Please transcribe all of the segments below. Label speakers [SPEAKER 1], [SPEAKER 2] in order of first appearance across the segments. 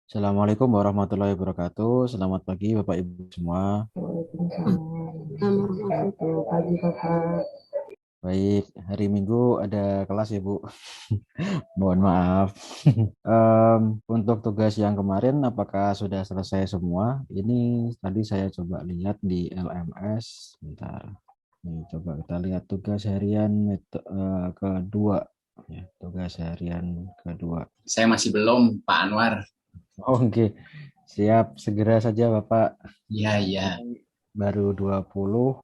[SPEAKER 1] Assalamualaikum warahmatullahi wabarakatuh. Selamat pagi Bapak Ibu semua.
[SPEAKER 2] Waalaikumsalam warahmatullahi pagi Bapak.
[SPEAKER 1] Baik, hari Minggu ada kelas ya Bu. Mohon maaf. Untuk tugas yang kemarin apakah sudah selesai semua? Ini tadi saya coba lihat di LMS. Bentar. Nih, coba kita lihat tugas harian kedua. Ya, tugas harian kedua.
[SPEAKER 3] Saya masih belum, Pak Anwar.
[SPEAKER 1] Oke, siap. Segera saja Bapak.
[SPEAKER 3] Iya, iya.
[SPEAKER 1] Ini baru 20,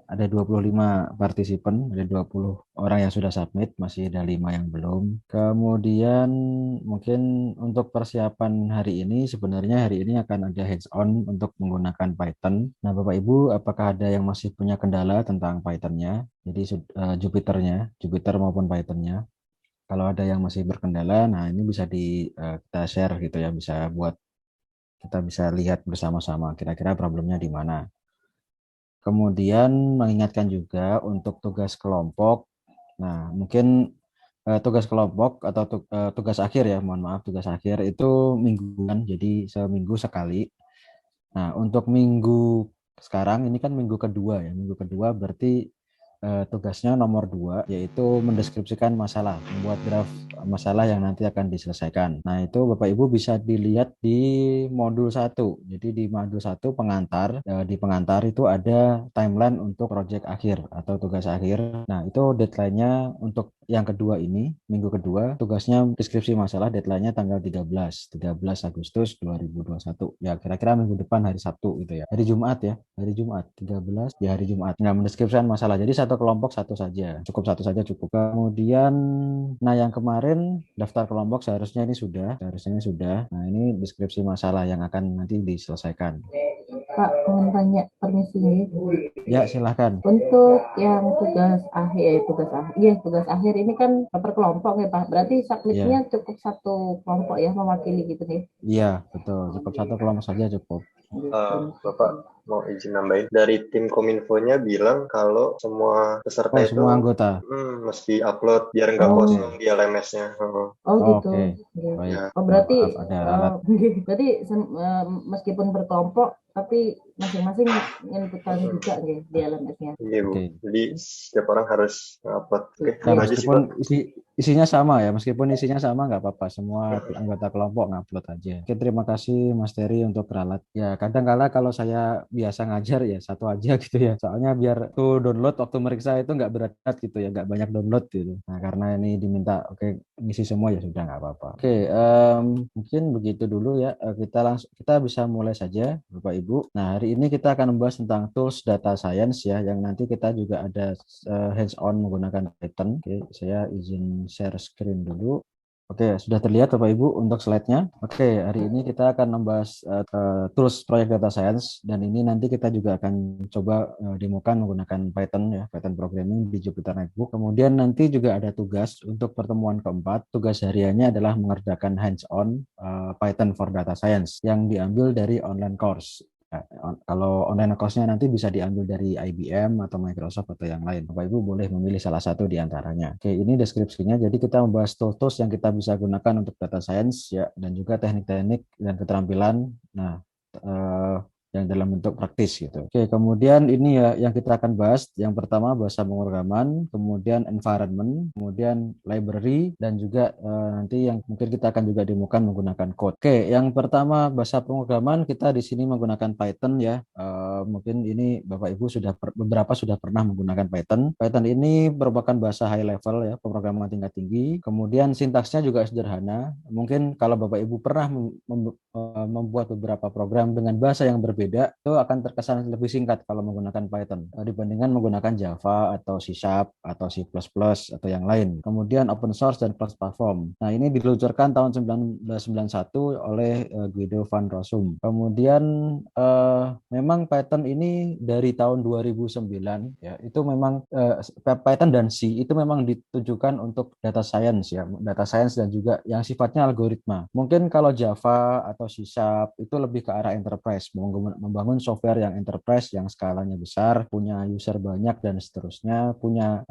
[SPEAKER 1] ada 25 partisipan, ada 20 orang yang sudah submit, masih ada 5 yang belum. Kemudian mungkin untuk persiapan hari ini, sebenarnya hari ini akan ada hands-on untuk menggunakan Python. Nah, Bapak Ibu, apakah ada yang masih punya kendala tentang Python-nya? Jadi Jupyter-nya, Jupyter maupun Python-nya. Kalau ada yang masih berkendala, nah ini bisa kita share gitu ya, kita bisa lihat bersama-sama kira-kira problemnya di mana. Kemudian mengingatkan juga untuk tugas kelompok. Nah, mungkin tugas kelompok atau tugas akhir ya, mohon maaf, tugas akhir itu mingguan, jadi seminggu sekali. Nah, untuk minggu sekarang ini kan minggu kedua ya, minggu kedua berarti tugasnya nomor 2 yaitu mendeskripsikan masalah, membuat draft masalah yang nanti akan diselesaikan. Nah, itu Bapak Ibu bisa dilihat di modul 1. Jadi di modul 1 pengantar, di pengantar itu ada timeline untuk proyek akhir atau tugas akhir. Nah, itu deadline-nya untuk yang kedua ini, minggu kedua, tugasnya deskripsi masalah, deadline-nya tanggal 13 Agustus 2021. Ya, kira-kira minggu depan hari Sabtu gitu ya. Hari Jumat ya, hari Jumat 13 ya hari Jumat. Nah, mendeskripsikan masalah. Jadi satu kelompok satu saja. Cukup satu saja cukup. Kemudian nah yang kemarin daftar kelompok seharusnya ini sudah. Nah, ini deskripsi masalah yang akan nanti diselesaikan.
[SPEAKER 2] Pak, mau tanya permisi nih.
[SPEAKER 1] Ya, silahkan.
[SPEAKER 2] Untuk yang tugas akhir ini kan per kelompok ya Pak. Berarti submitnya
[SPEAKER 1] Ya,
[SPEAKER 2] cukup satu kelompok ya mewakili gitu nih.
[SPEAKER 1] iya, betul. Cukup satu kelompok saja cukup.
[SPEAKER 4] Bapak mau izin nambahin dari tim Kominfonya bilang kalau semua peserta
[SPEAKER 1] Oh,
[SPEAKER 4] itu
[SPEAKER 1] semua anggota.
[SPEAKER 4] mesti upload biar nggak
[SPEAKER 1] Oke.
[SPEAKER 4] kosong di LMS-nya.
[SPEAKER 2] Oh gitu.
[SPEAKER 1] Oke.
[SPEAKER 2] Oke.
[SPEAKER 1] Baik.
[SPEAKER 2] Oh
[SPEAKER 1] Mohon
[SPEAKER 2] berarti
[SPEAKER 1] maaf ada ralat.
[SPEAKER 2] berarti meskipun berkelompok tapi masing-masing inputan juga nih di LMS-nya.
[SPEAKER 4] Iya Bu,
[SPEAKER 1] Oke.
[SPEAKER 4] jadi setiap orang harus upload. Oke,
[SPEAKER 1] Nah,
[SPEAKER 4] itu aja sih Pak.
[SPEAKER 1] isinya sama ya, meskipun isinya sama nggak apa-apa, semua anggota kelompok ngupload aja. Oke, terima kasih Mas Terry untuk ralat. Ya, kadang-kala kalau saya biasa ngajar ya satu aja gitu ya, soalnya biar tuh download waktu meriksa itu nggak berat gitu ya, nggak banyak download gitu. Nah, karena ini diminta, oke, ngisi semua ya sudah nggak apa-apa. Oke, mungkin begitu dulu ya. Kita bisa mulai saja, Bapak Ibu. Nah, hari ini kita akan membahas tentang tools data science ya, yang nanti kita juga ada hands-on menggunakan Python. Oke, saya izin share screen dulu. Oke, sudah terlihat Bapak Ibu untuk slide-nya. Oke, hari ini kita akan membahas tools proyek data science dan ini nanti kita juga akan coba demokan menggunakan Python ya, Python programming di Jupyter Notebook. Kemudian nanti juga ada tugas untuk pertemuan keempat. Tugas hariannya adalah mengerjakan hands-on Python for data science yang diambil dari online course. Nah, kalau online course-nya nanti bisa diambil dari IBM atau Microsoft atau yang lain. Bapak Ibu boleh memilih salah satu di antaranya. Oke, ini deskripsinya. Jadi kita membahas tools-tools yang kita bisa gunakan untuk data science ya, dan juga teknik-teknik dan keterampilan. Nah, eh, yang dalam bentuk praktis gitu. Oke, kemudian ini ya yang kita akan bahas. Yang pertama bahasa pemrograman, kemudian environment, kemudian library, dan juga nanti yang mungkin kita akan juga demokan menggunakan code. Oke, yang pertama bahasa pemrograman kita di sini menggunakan Python ya. Mungkin ini Bapak Ibu beberapa sudah pernah menggunakan Python. Python ini merupakan bahasa high level ya, pemrograman tingkat tinggi. Kemudian sintaksnya juga sederhana. Mungkin kalau Bapak Ibu pernah membuat beberapa program dengan bahasa yang berbeda, itu akan terkesan lebih singkat kalau menggunakan Python dibandingkan menggunakan Java atau C Sharp atau C++ atau yang lain. Kemudian open source dan cross platform. Nah, ini diluncurkan tahun 1991 oleh Guido van Rossum. Kemudian memang Python ini dari tahun 2009 ya, itu memang Python dan C itu memang ditujukan untuk data science ya, data science dan juga yang sifatnya algoritma. Mungkin kalau Java atau C Sharp itu lebih ke arah enterprise, membangun software yang enterprise yang skalanya besar, punya user banyak dan seterusnya, punya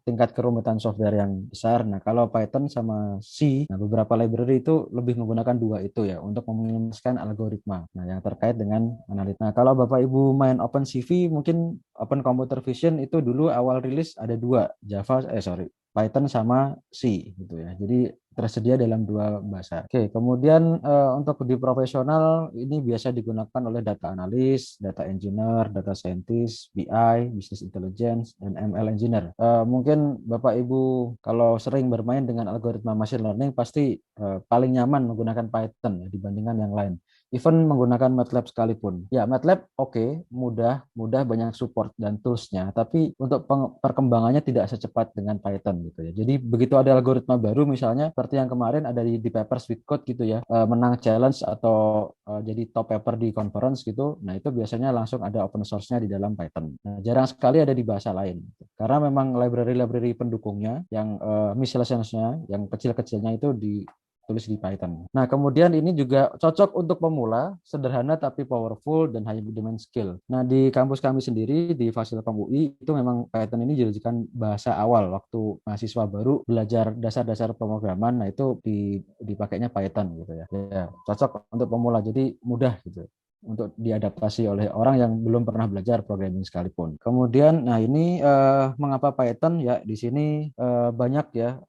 [SPEAKER 1] tingkat kerumitan software yang besar. Nah, kalau Python sama C, nah beberapa library itu lebih menggunakan dua itu ya untuk meminimalkan algoritma. Nah, yang terkait dengan analit. Nah, kalau Bapak Ibu main OpenCV, mungkin Open Computer Vision itu dulu awal rilis ada dua, Python sama C gitu ya. Jadi tersedia dalam dua bahasa. Oke, kemudian untuk di profesional ini biasa digunakan oleh data analis, data engineer, data scientist, BI, business intelligence, dan ML engineer. Mungkin Bapak Ibu kalau sering bermain dengan algoritma machine learning pasti paling nyaman menggunakan Python ya, dibandingkan yang lain. Even menggunakan MATLAB sekalipun. Ya, MATLAB mudah banyak support dan tools-nya, tapi untuk perkembangannya tidak secepat dengan Python gitu ya. Jadi begitu ada algoritma baru misalnya seperti yang kemarin ada di Papers with Code gitu ya, menang challenge atau jadi top paper di conference gitu. Nah, itu biasanya langsung ada open source-nya di dalam Python. Nah, jarang sekali ada di bahasa lain. Gitu. Karena memang library pendukungnya yang miscellaneous-nya, yang kecil-kecilnya itu tulis di Python. Nah, kemudian ini juga cocok untuk pemula, sederhana tapi powerful dan high demand skill. Nah, di kampus kami sendiri di Fasilkom UI itu memang Python ini dijadikan bahasa awal waktu mahasiswa baru belajar dasar-dasar pemrograman. Nah, itu dipakainya Python gitu ya. Ya, cocok untuk pemula jadi mudah gitu untuk diadaptasi oleh orang yang belum pernah belajar programming sekalipun. Kemudian, nah ini mengapa Python ya di sini banyak ya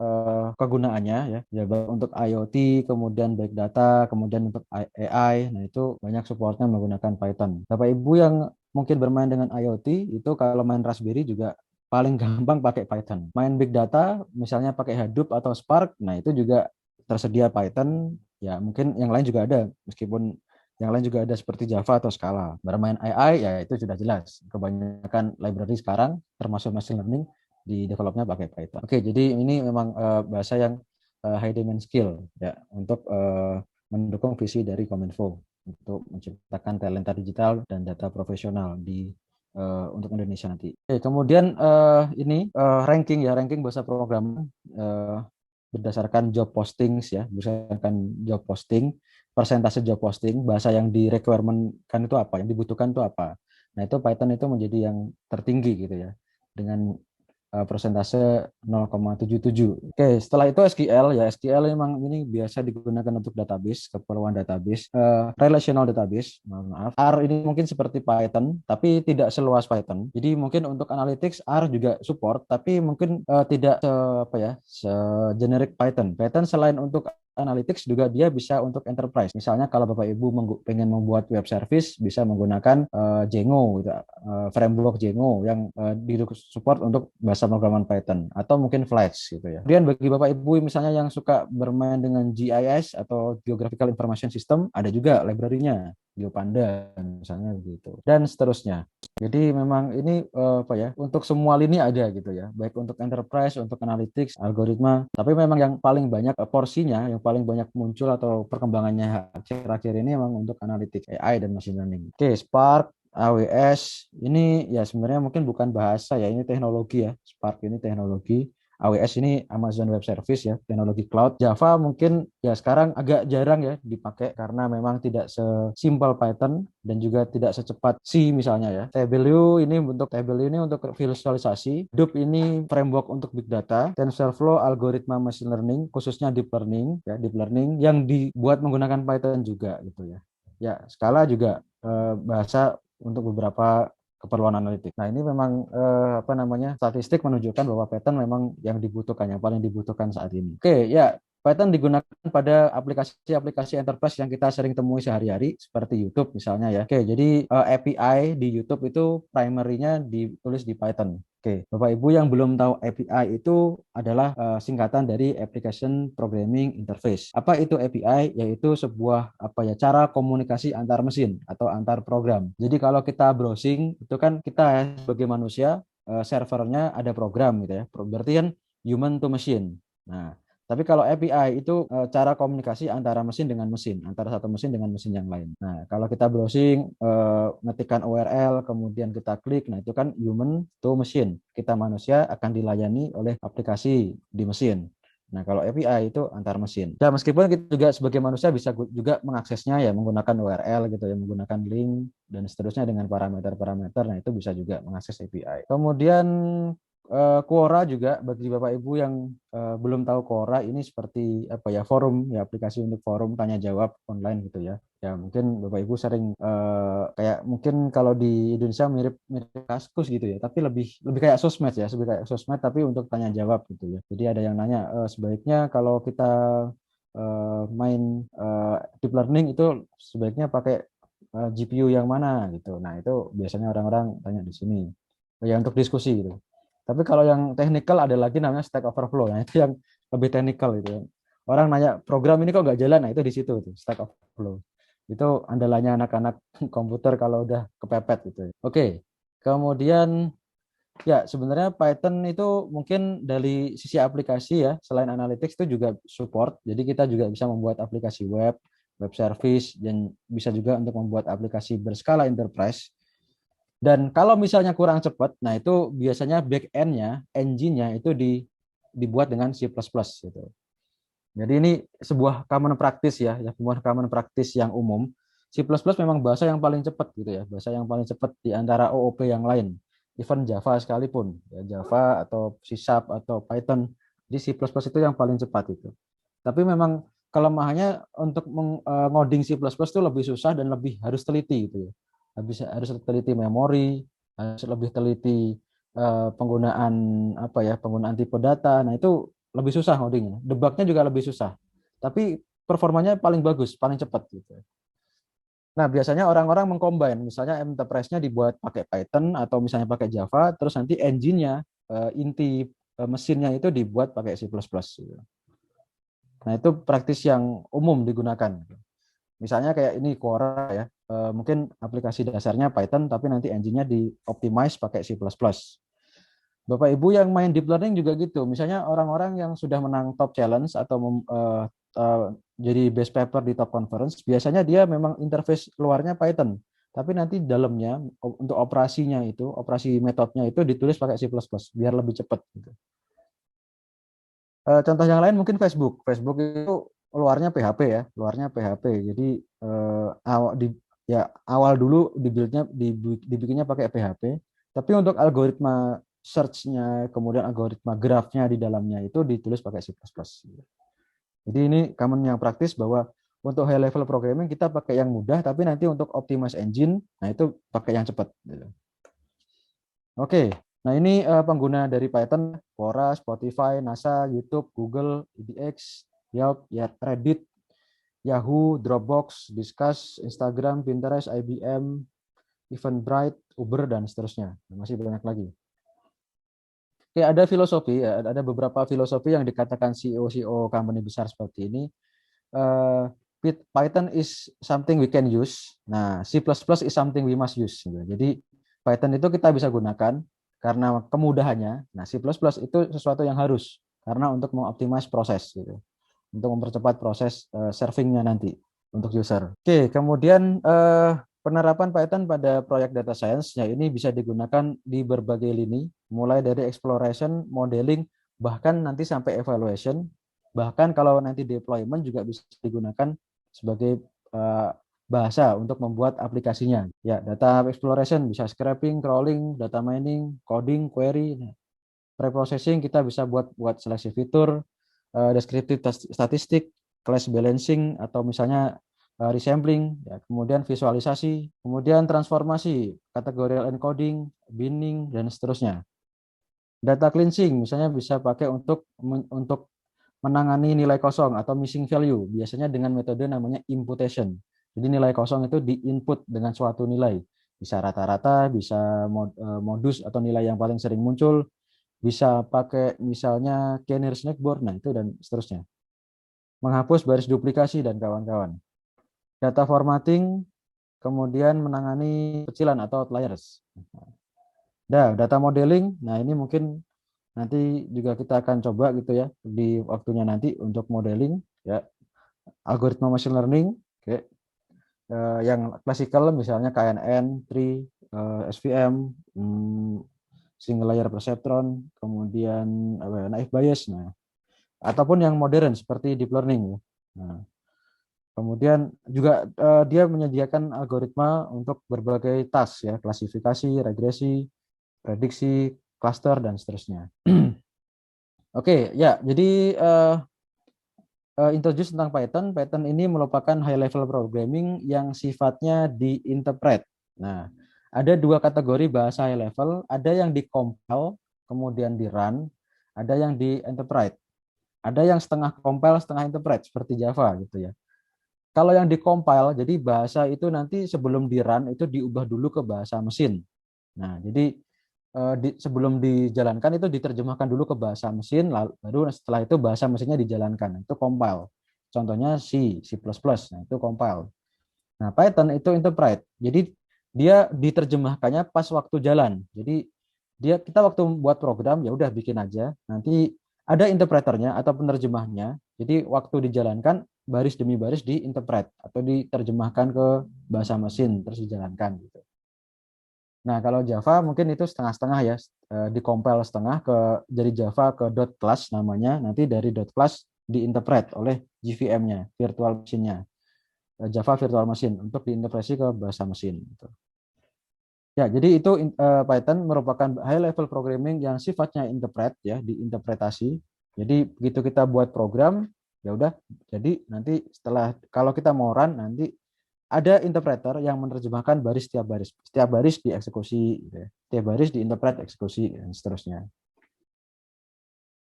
[SPEAKER 1] kegunaannya ya untuk IoT, kemudian big data, kemudian untuk AI. Nah itu banyak supportnya menggunakan Python. Bapak Ibu yang mungkin bermain dengan IoT itu kalau main Raspberry juga paling gampang pakai Python. Main big data misalnya pakai Hadoop atau Spark, nah itu juga tersedia Python. Ya mungkin yang lain juga ada meskipun yang lain juga ada seperti Java atau Scala. Bermain AI ya itu sudah jelas. Kebanyakan library sekarang termasuk machine learning di developnya pakai Python. Oke, jadi ini memang bahasa yang high demand skill ya untuk mendukung visi dari Kominfo untuk menciptakan talenta digital dan data profesional untuk Indonesia nanti. Oke, kemudian ini ranking bahasa programming berdasarkan job postings ya, berdasarkan job posting, persentase job posting, bahasa yang di requirement kan itu apa, yang dibutuhkan itu apa. Nah, itu Python itu menjadi yang tertinggi gitu ya, dengan persentase 0,77. Oke, setelah itu SQL ya, SQL memang ini biasa digunakan untuk database, keperluan database, relational database, maaf. R ini mungkin seperti Python, tapi tidak seluas Python. Jadi mungkin untuk analytics R juga support, tapi mungkin tidak se-generic Python. Python selain untuk analytics juga dia bisa untuk enterprise. Misalnya kalau Bapak Ibu pengen membuat web service bisa menggunakan Django gitu, framework Django yang support untuk bahasa pemrograman Python atau mungkin Flash gitu ya. Kemudian bagi Bapak Ibu misalnya yang suka bermain dengan GIS atau Geographical Information System ada juga library-nya, GeoPanda misalnya gitu. Dan seterusnya. Jadi memang ini untuk semua lini ada gitu ya, baik untuk enterprise, untuk analytics, algoritma. Tapi memang yang paling banyak porsinya, yang paling banyak muncul atau perkembangannya akhir-akhir ini memang untuk analytics, AI dan machine learning. Oke, Spark, AWS ini ya sebenarnya mungkin bukan bahasa ya, ini teknologi ya. Spark ini teknologi. AWS ini Amazon Web Service ya, teknologi cloud. Java mungkin ya sekarang agak jarang ya dipakai karena memang tidak sesimpel Python dan juga tidak secepat C misalnya ya. TableU ini untuk visualisasi. Hadoop ini framework untuk big data. TensorFlow algoritma machine learning khususnya deep learning yang dibuat menggunakan Python juga gitu ya. Ya, Scala juga bahasa untuk beberapa keperluan analitik. Nah, ini memang statistik menunjukkan bahwa Python memang yang paling dibutuhkan saat ini. Oke, ya, Python digunakan pada aplikasi-aplikasi enterprise yang kita sering temui sehari-hari seperti YouTube misalnya ya. Oke, jadi API di YouTube itu primary-nya ditulis di Python. Oke, Bapak Ibu yang belum tahu API itu adalah singkatan dari Application Programming Interface. Apa itu API? Yaitu sebuah cara komunikasi antar mesin atau antar program. Jadi kalau kita browsing itu kan kita sebagai manusia servernya ada program gitu ya. Berarti kan human to machine. Nah, tapi kalau API itu cara komunikasi antara mesin dengan mesin, antara satu mesin dengan mesin yang lain. Nah, kalau kita browsing, ngetikkan URL, kemudian kita klik, nah itu kan human to machine. Kita manusia akan dilayani oleh aplikasi di mesin. Nah, kalau API itu antar mesin. Dan meskipun kita juga sebagai manusia bisa juga mengaksesnya ya menggunakan URL gitu ya, menggunakan link dan seterusnya dengan parameter-parameter. Nah, itu bisa juga mengakses API. Kemudian Quora juga bagi Bapak Ibu yang belum tahu Quora ini seperti apa ya, forum ya, aplikasi untuk forum tanya jawab online gitu ya. Ya mungkin Bapak Ibu sering kayak mungkin kalau di Indonesia mirip mirip Kaskus gitu ya, tapi lebih kayak sosmed ya, lebih kayak sosmed tapi untuk tanya jawab gitu ya. Jadi ada yang nanya sebaiknya kalau kita main deep learning itu sebaiknya pakai GPU yang mana gitu. Nah, itu biasanya orang-orang tanya di sini. Ya untuk diskusi gitu. Tapi kalau yang technical ada lagi namanya Stack Overflow. Nah, itu yang lebih technical gitu ya. Orang nanya program ini kok nggak jalan, nah itu di situ tuh, Stack Overflow. Itu andalannya anak-anak komputer kalau udah kepepet gitu. Oke. Kemudian ya sebenarnya Python itu mungkin dari sisi aplikasi ya, selain analytics itu juga support. Jadi kita juga bisa membuat aplikasi web, web service, dan bisa juga untuk membuat aplikasi berskala enterprise. Dan kalau misalnya kurang cepat, nah itu biasanya back end-nya, engine-nya itu dibuat dengan C++ gitu. Jadi ini sebuah common practice ya, sebuah common practice yang umum. C++ memang bahasa yang paling cepat gitu ya, bahasa yang paling cepat di antara OOP yang lain. Even Java sekalipun, ya Java atau C# atau Python, di C++ itu yang paling cepat itu. Tapi memang kelemahannya untuk ngoding C++ itu lebih susah dan lebih harus teliti gitu ya. Harus teliti memori, harus lebih teliti penggunaan apa ya, penggunaan tipe data. Nah, itu lebih susah ngodingnya. Debugnya juga lebih susah. Tapi performanya paling bagus, paling cepat gitu. Nah, biasanya orang-orang mengcombine, misalnya enterprise-nya dibuat pakai Python atau misalnya pakai Java, terus nanti engine-nya, inti mesinnya itu dibuat pakai C++. Gitu. Nah, itu praktis yang umum digunakan. Misalnya kayak ini Quora ya, mungkin aplikasi dasarnya Python, tapi nanti engine-nya di-optimize pakai C++. Bapak Ibu yang main deep learning juga gitu. Misalnya orang-orang yang sudah menang top challenge atau jadi best paper di top conference, biasanya dia memang interface luarnya Python. Tapi nanti dalamnya untuk operasinya itu, operasi metodenya itu ditulis pakai C++ biar lebih cepat. Gitu. Contoh yang lain mungkin Facebook. Facebook itu luarnya PHP ya, luarnya PHP. Jadi awal dulu dibikinnya pakai PHP. Tapi untuk algoritma search-nya, kemudian algoritma graph-nya di dalamnya itu ditulis pakai C++. Jadi ini common yang praktis bahwa untuk high level programming kita pakai yang mudah, tapi nanti untuk optimize engine, nah itu pakai yang cepat. Oke, nah ini pengguna dari Python, Quora, Spotify, NASA, YouTube, Google, EDX, Yelp, Reddit, Yahoo, Dropbox, Disqus, Instagram, Pinterest, IBM, Eventbrite, Uber, dan seterusnya. Masih banyak lagi. Oke, ada filosofi, ada beberapa filosofi yang dikatakan CEO company besar seperti ini. Python is something we can use. Nah, C++ is something we must use. Jadi Python itu kita bisa gunakan karena kemudahannya. Nah, C++ itu sesuatu yang harus karena untuk mengoptimize proses, gitu. Untuk mempercepat proses servingnya nanti untuk user. Oke, kemudian penerapan Python pada proyek data science, ya ini bisa digunakan di berbagai lini, mulai dari exploration, modeling, bahkan nanti sampai evaluation, bahkan kalau nanti deployment juga bisa digunakan sebagai bahasa untuk membuat aplikasinya. Ya, data exploration bisa scraping, crawling, data mining, coding, query. Preprocessing kita bisa buat seleksi fitur, descriptive statistik, class balancing atau misalnya resampling, ya, kemudian visualisasi, kemudian transformasi, categorical encoding, binning, dan seterusnya. Data cleansing misalnya bisa pakai untuk menangani nilai kosong atau missing value, biasanya dengan metode namanya imputation. Jadi nilai kosong itu diinput dengan suatu nilai, bisa rata-rata, bisa modus atau nilai yang paling sering muncul, bisa pakai misalnya Kenner Snackboard, nah itu dan seterusnya. Menghapus baris duplikasi dan kawan-kawan. Data formatting, kemudian menangani kecilan atau outliers. Nah, data modeling, nah ini mungkin nanti juga kita akan coba gitu ya di waktunya nanti untuk modeling ya, algoritma machine learning, oke. Yang klasikal misalnya KNN, tree, SVM, single layer perceptron, kemudian naive Bayes. Nah, ataupun yang modern seperti deep learning. Nah, kemudian juga dia menyediakan algoritma untuk berbagai task ya, klasifikasi, regresi, prediksi, cluster dan seterusnya. Oke, ya, jadi introduce tentang Python. Python ini merupakan high level programming yang sifatnya diinterpret. Nah, ada dua kategori bahasa high level, ada yang di-compile, kemudian di-run, ada yang di-interpret. Ada yang setengah compile, setengah interpret, seperti Java gitu ya. Kalau yang di-compile, jadi bahasa itu nanti sebelum di-run itu diubah dulu ke bahasa mesin. Nah, jadi sebelum dijalankan itu diterjemahkan dulu ke bahasa mesin, baru setelah itu bahasa mesinnya dijalankan. Itu compile. Contohnya C, C++, nah itu compile. Nah, Python itu interpret. Jadi dia diterjemahkannya pas waktu jalan. Jadi kita waktu buat program ya udah bikin aja. Nanti ada interpreternya atau penerjemahnya. Jadi waktu dijalankan baris demi baris diinterpret atau diterjemahkan ke bahasa mesin terus dijalankan gitu. Nah, kalau Java mungkin itu setengah-setengah ya, di-compile setengah dari Java ke .class namanya, nanti dari .class diinterpret oleh JVM-nya, virtual machine-nya, Java Virtual Machine untuk diinterpretasi ke bahasa mesin. Gitu. Ya, jadi itu Python merupakan high level programming yang sifatnya interpret ya, diinterpretasi. Jadi begitu kita buat program, ya udah, jadi nanti setelah kalau kita mau run nanti ada interpreter yang menerjemahkan baris setiap baris dieksekusi, gitu ya. Setiap baris diinterpret, eksekusi dan seterusnya.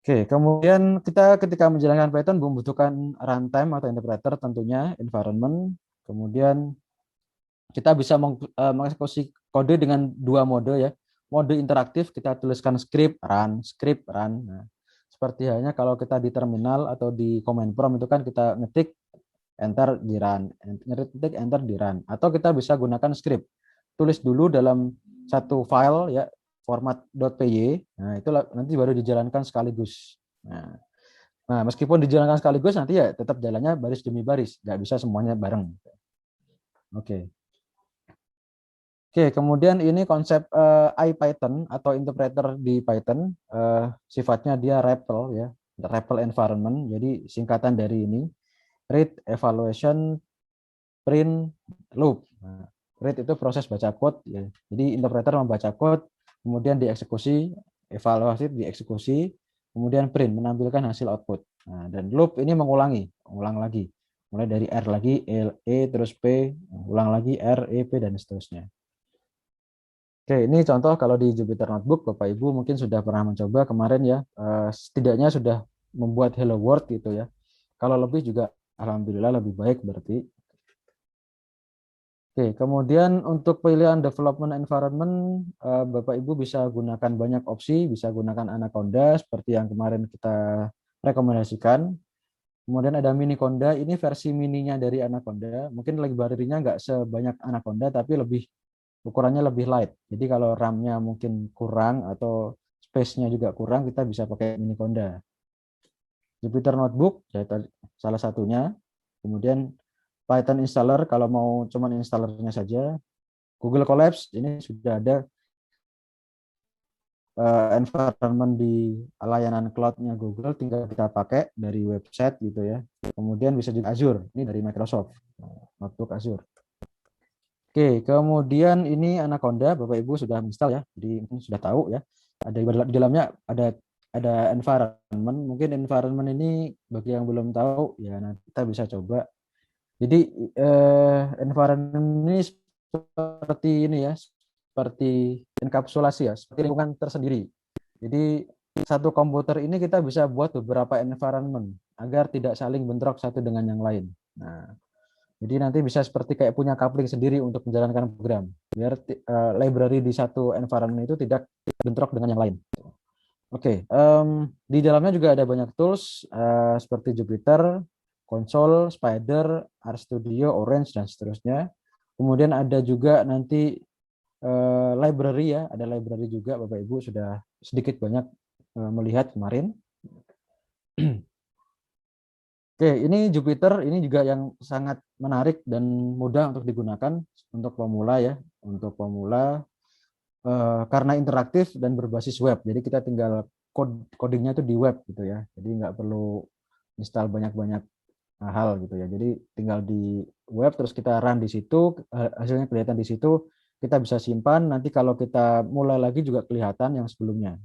[SPEAKER 1] Oke, kemudian kita ketika menjalankan Python membutuhkan runtime atau interpreter tentunya, environment, kemudian kita bisa mengeksekusi kode dengan dua mode ya. Mode interaktif kita tuliskan script run. Nah, seperti halnya kalau kita di terminal atau di command prompt itu kan kita ngetik enter di run, ngetik enter di run. Atau kita bisa gunakan script. Tulis dulu dalam satu file ya format .py. Nah, itu nanti baru dijalankan sekaligus. Nah, meskipun dijalankan sekaligus nanti ya tetap jalannya baris demi baris, nggak bisa semuanya bareng. Oke. Oke, kemudian ini konsep IPython atau interpreter di Python, sifatnya dia REPL ya, REPL environment. Jadi singkatan dari ini, read, evaluation, print, loop. Nah, read itu proses baca code ya. Jadi interpreter membaca code, kemudian dieksekusi, evaluasi dieksekusi, kemudian print menampilkan hasil output. Nah, dan loop ini ulang lagi. Mulai dari R lagi, E terus P, ulang lagi R, E, P dan seterusnya. Oke, ini contoh kalau di Jupyter Notebook, Bapak Ibu mungkin sudah pernah mencoba kemarin ya, setidaknya sudah membuat Hello World gitu ya. Kalau lebih juga, alhamdulillah lebih baik berarti. Oke, kemudian untuk pilihan development environment, Bapak Ibu bisa gunakan banyak opsi, bisa gunakan Anaconda seperti yang kemarin kita rekomendasikan. Kemudian ada Miniconda, ini versi mininya dari Anaconda. Mungkin library-nya nggak sebanyak Anaconda, tapi ukurannya lebih light. Jadi kalau RAM-nya mungkin kurang atau space-nya juga kurang, kita bisa pakai Miniconda. Jupyter Notebook, ya, salah satunya. Kemudian Python installer, kalau mau cuman installernya saja. Google Colabs, ini sudah ada environment di layanan cloud-nya Google, tinggal kita pakai dari website gitu ya. Kemudian bisa juga Azure, ini dari Microsoft, notebook Azure. Oke, kemudian ini Anaconda, Bapak Ibu sudah install ya, jadi mungkin sudah tahu ya. Ada di dalamnya ada environment. Mungkin environment ini bagi yang belum tahu ya, nanti kita bisa coba. Jadi environment ini seperti ini ya, seperti enkapsulasi ya, seperti lingkungan tersendiri. Jadi satu komputer ini kita bisa buat beberapa environment agar tidak saling bentrok satu dengan yang lain. Nah, jadi nanti bisa seperti kayak punya coupling sendiri untuk menjalankan program, biar library di satu environment itu tidak bentrok dengan yang lain. Oke, di dalamnya juga ada banyak tools seperti Jupyter, Console, Spider, RStudio, Orange, dan seterusnya. Kemudian ada juga nanti library ya, ada library juga Bapak Ibu sudah sedikit banyak melihat kemarin. Oke, ini Jupyter, ini juga yang sangat menarik dan mudah untuk digunakan untuk pemula ya, karena interaktif dan berbasis web. Jadi kita tinggal codingnya itu di web gitu ya. Jadi nggak perlu install banyak-banyak hal gitu ya. Jadi tinggal di web terus kita run di situ, hasilnya kelihatan di situ, kita bisa simpan. Nanti kalau kita mulai lagi juga kelihatan yang sebelumnya.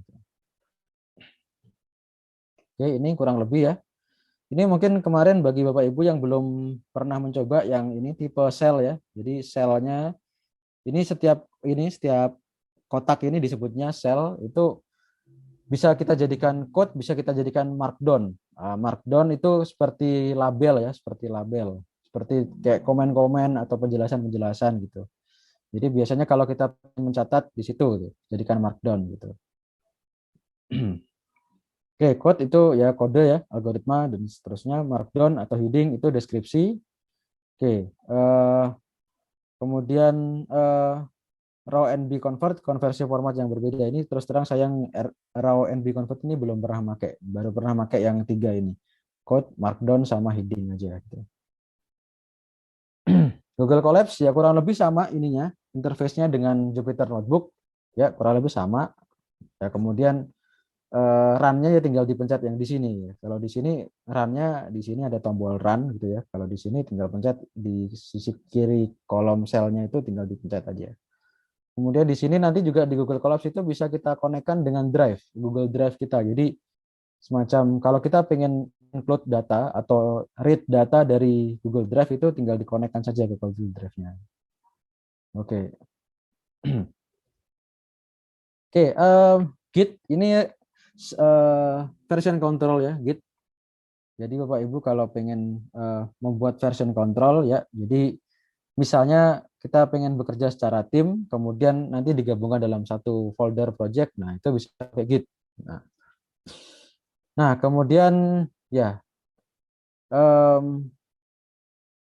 [SPEAKER 1] Oke, ini kurang lebih ya. Ini mungkin kemarin bagi Bapak Ibu yang belum pernah mencoba yang ini tipe sel ya. Jadi selnya setiap kotak ini disebutnya sel, itu bisa kita jadikan code, bisa kita jadikan markdown. Markdown itu seperti label ya, seperti kayak komen-komen atau penjelasan-penjelasan gitu. Jadi biasanya kalau kita mencatat di situ, gitu, jadikan markdown gitu. Oke, code itu ya kode ya, algoritma dan seterusnya. Markdown atau heading itu deskripsi. Oke, kemudian raw NB convert, konversi format yang berbeda ini terus terang saya yang raw NB convert ini belum pernah pakai, baru pernah pakai yang 3 ini, code, markdown sama heading aja gitu. Google Colabs ya kurang lebih sama ininya, interface-nya dengan Jupyter Notebook ya kurang lebih sama. Ya kemudian run-nya ya tinggal dipencet yang di sini ya. Kalau di sini run-nya di sini ada tombol run gitu ya. Kalau di sini tinggal pencet di sisi kiri kolom selnya itu tinggal dipencet aja. Kemudian di sini nanti juga di Google Colabs itu bisa kita konekkan dengan Drive, Google Drive kita. Jadi semacam kalau kita pengen include data atau read data dari Google Drive itu tinggal dikonekkan saja ke Google Drive-nya. Oke. Oke, Git ini version control ya, Git. Jadi Bapak Ibu kalau pengen membuat version control ya, jadi misalnya kita pengen bekerja secara tim, kemudian nanti digabungkan dalam satu folder project, nah itu bisa pakai Git. Nah kemudian ya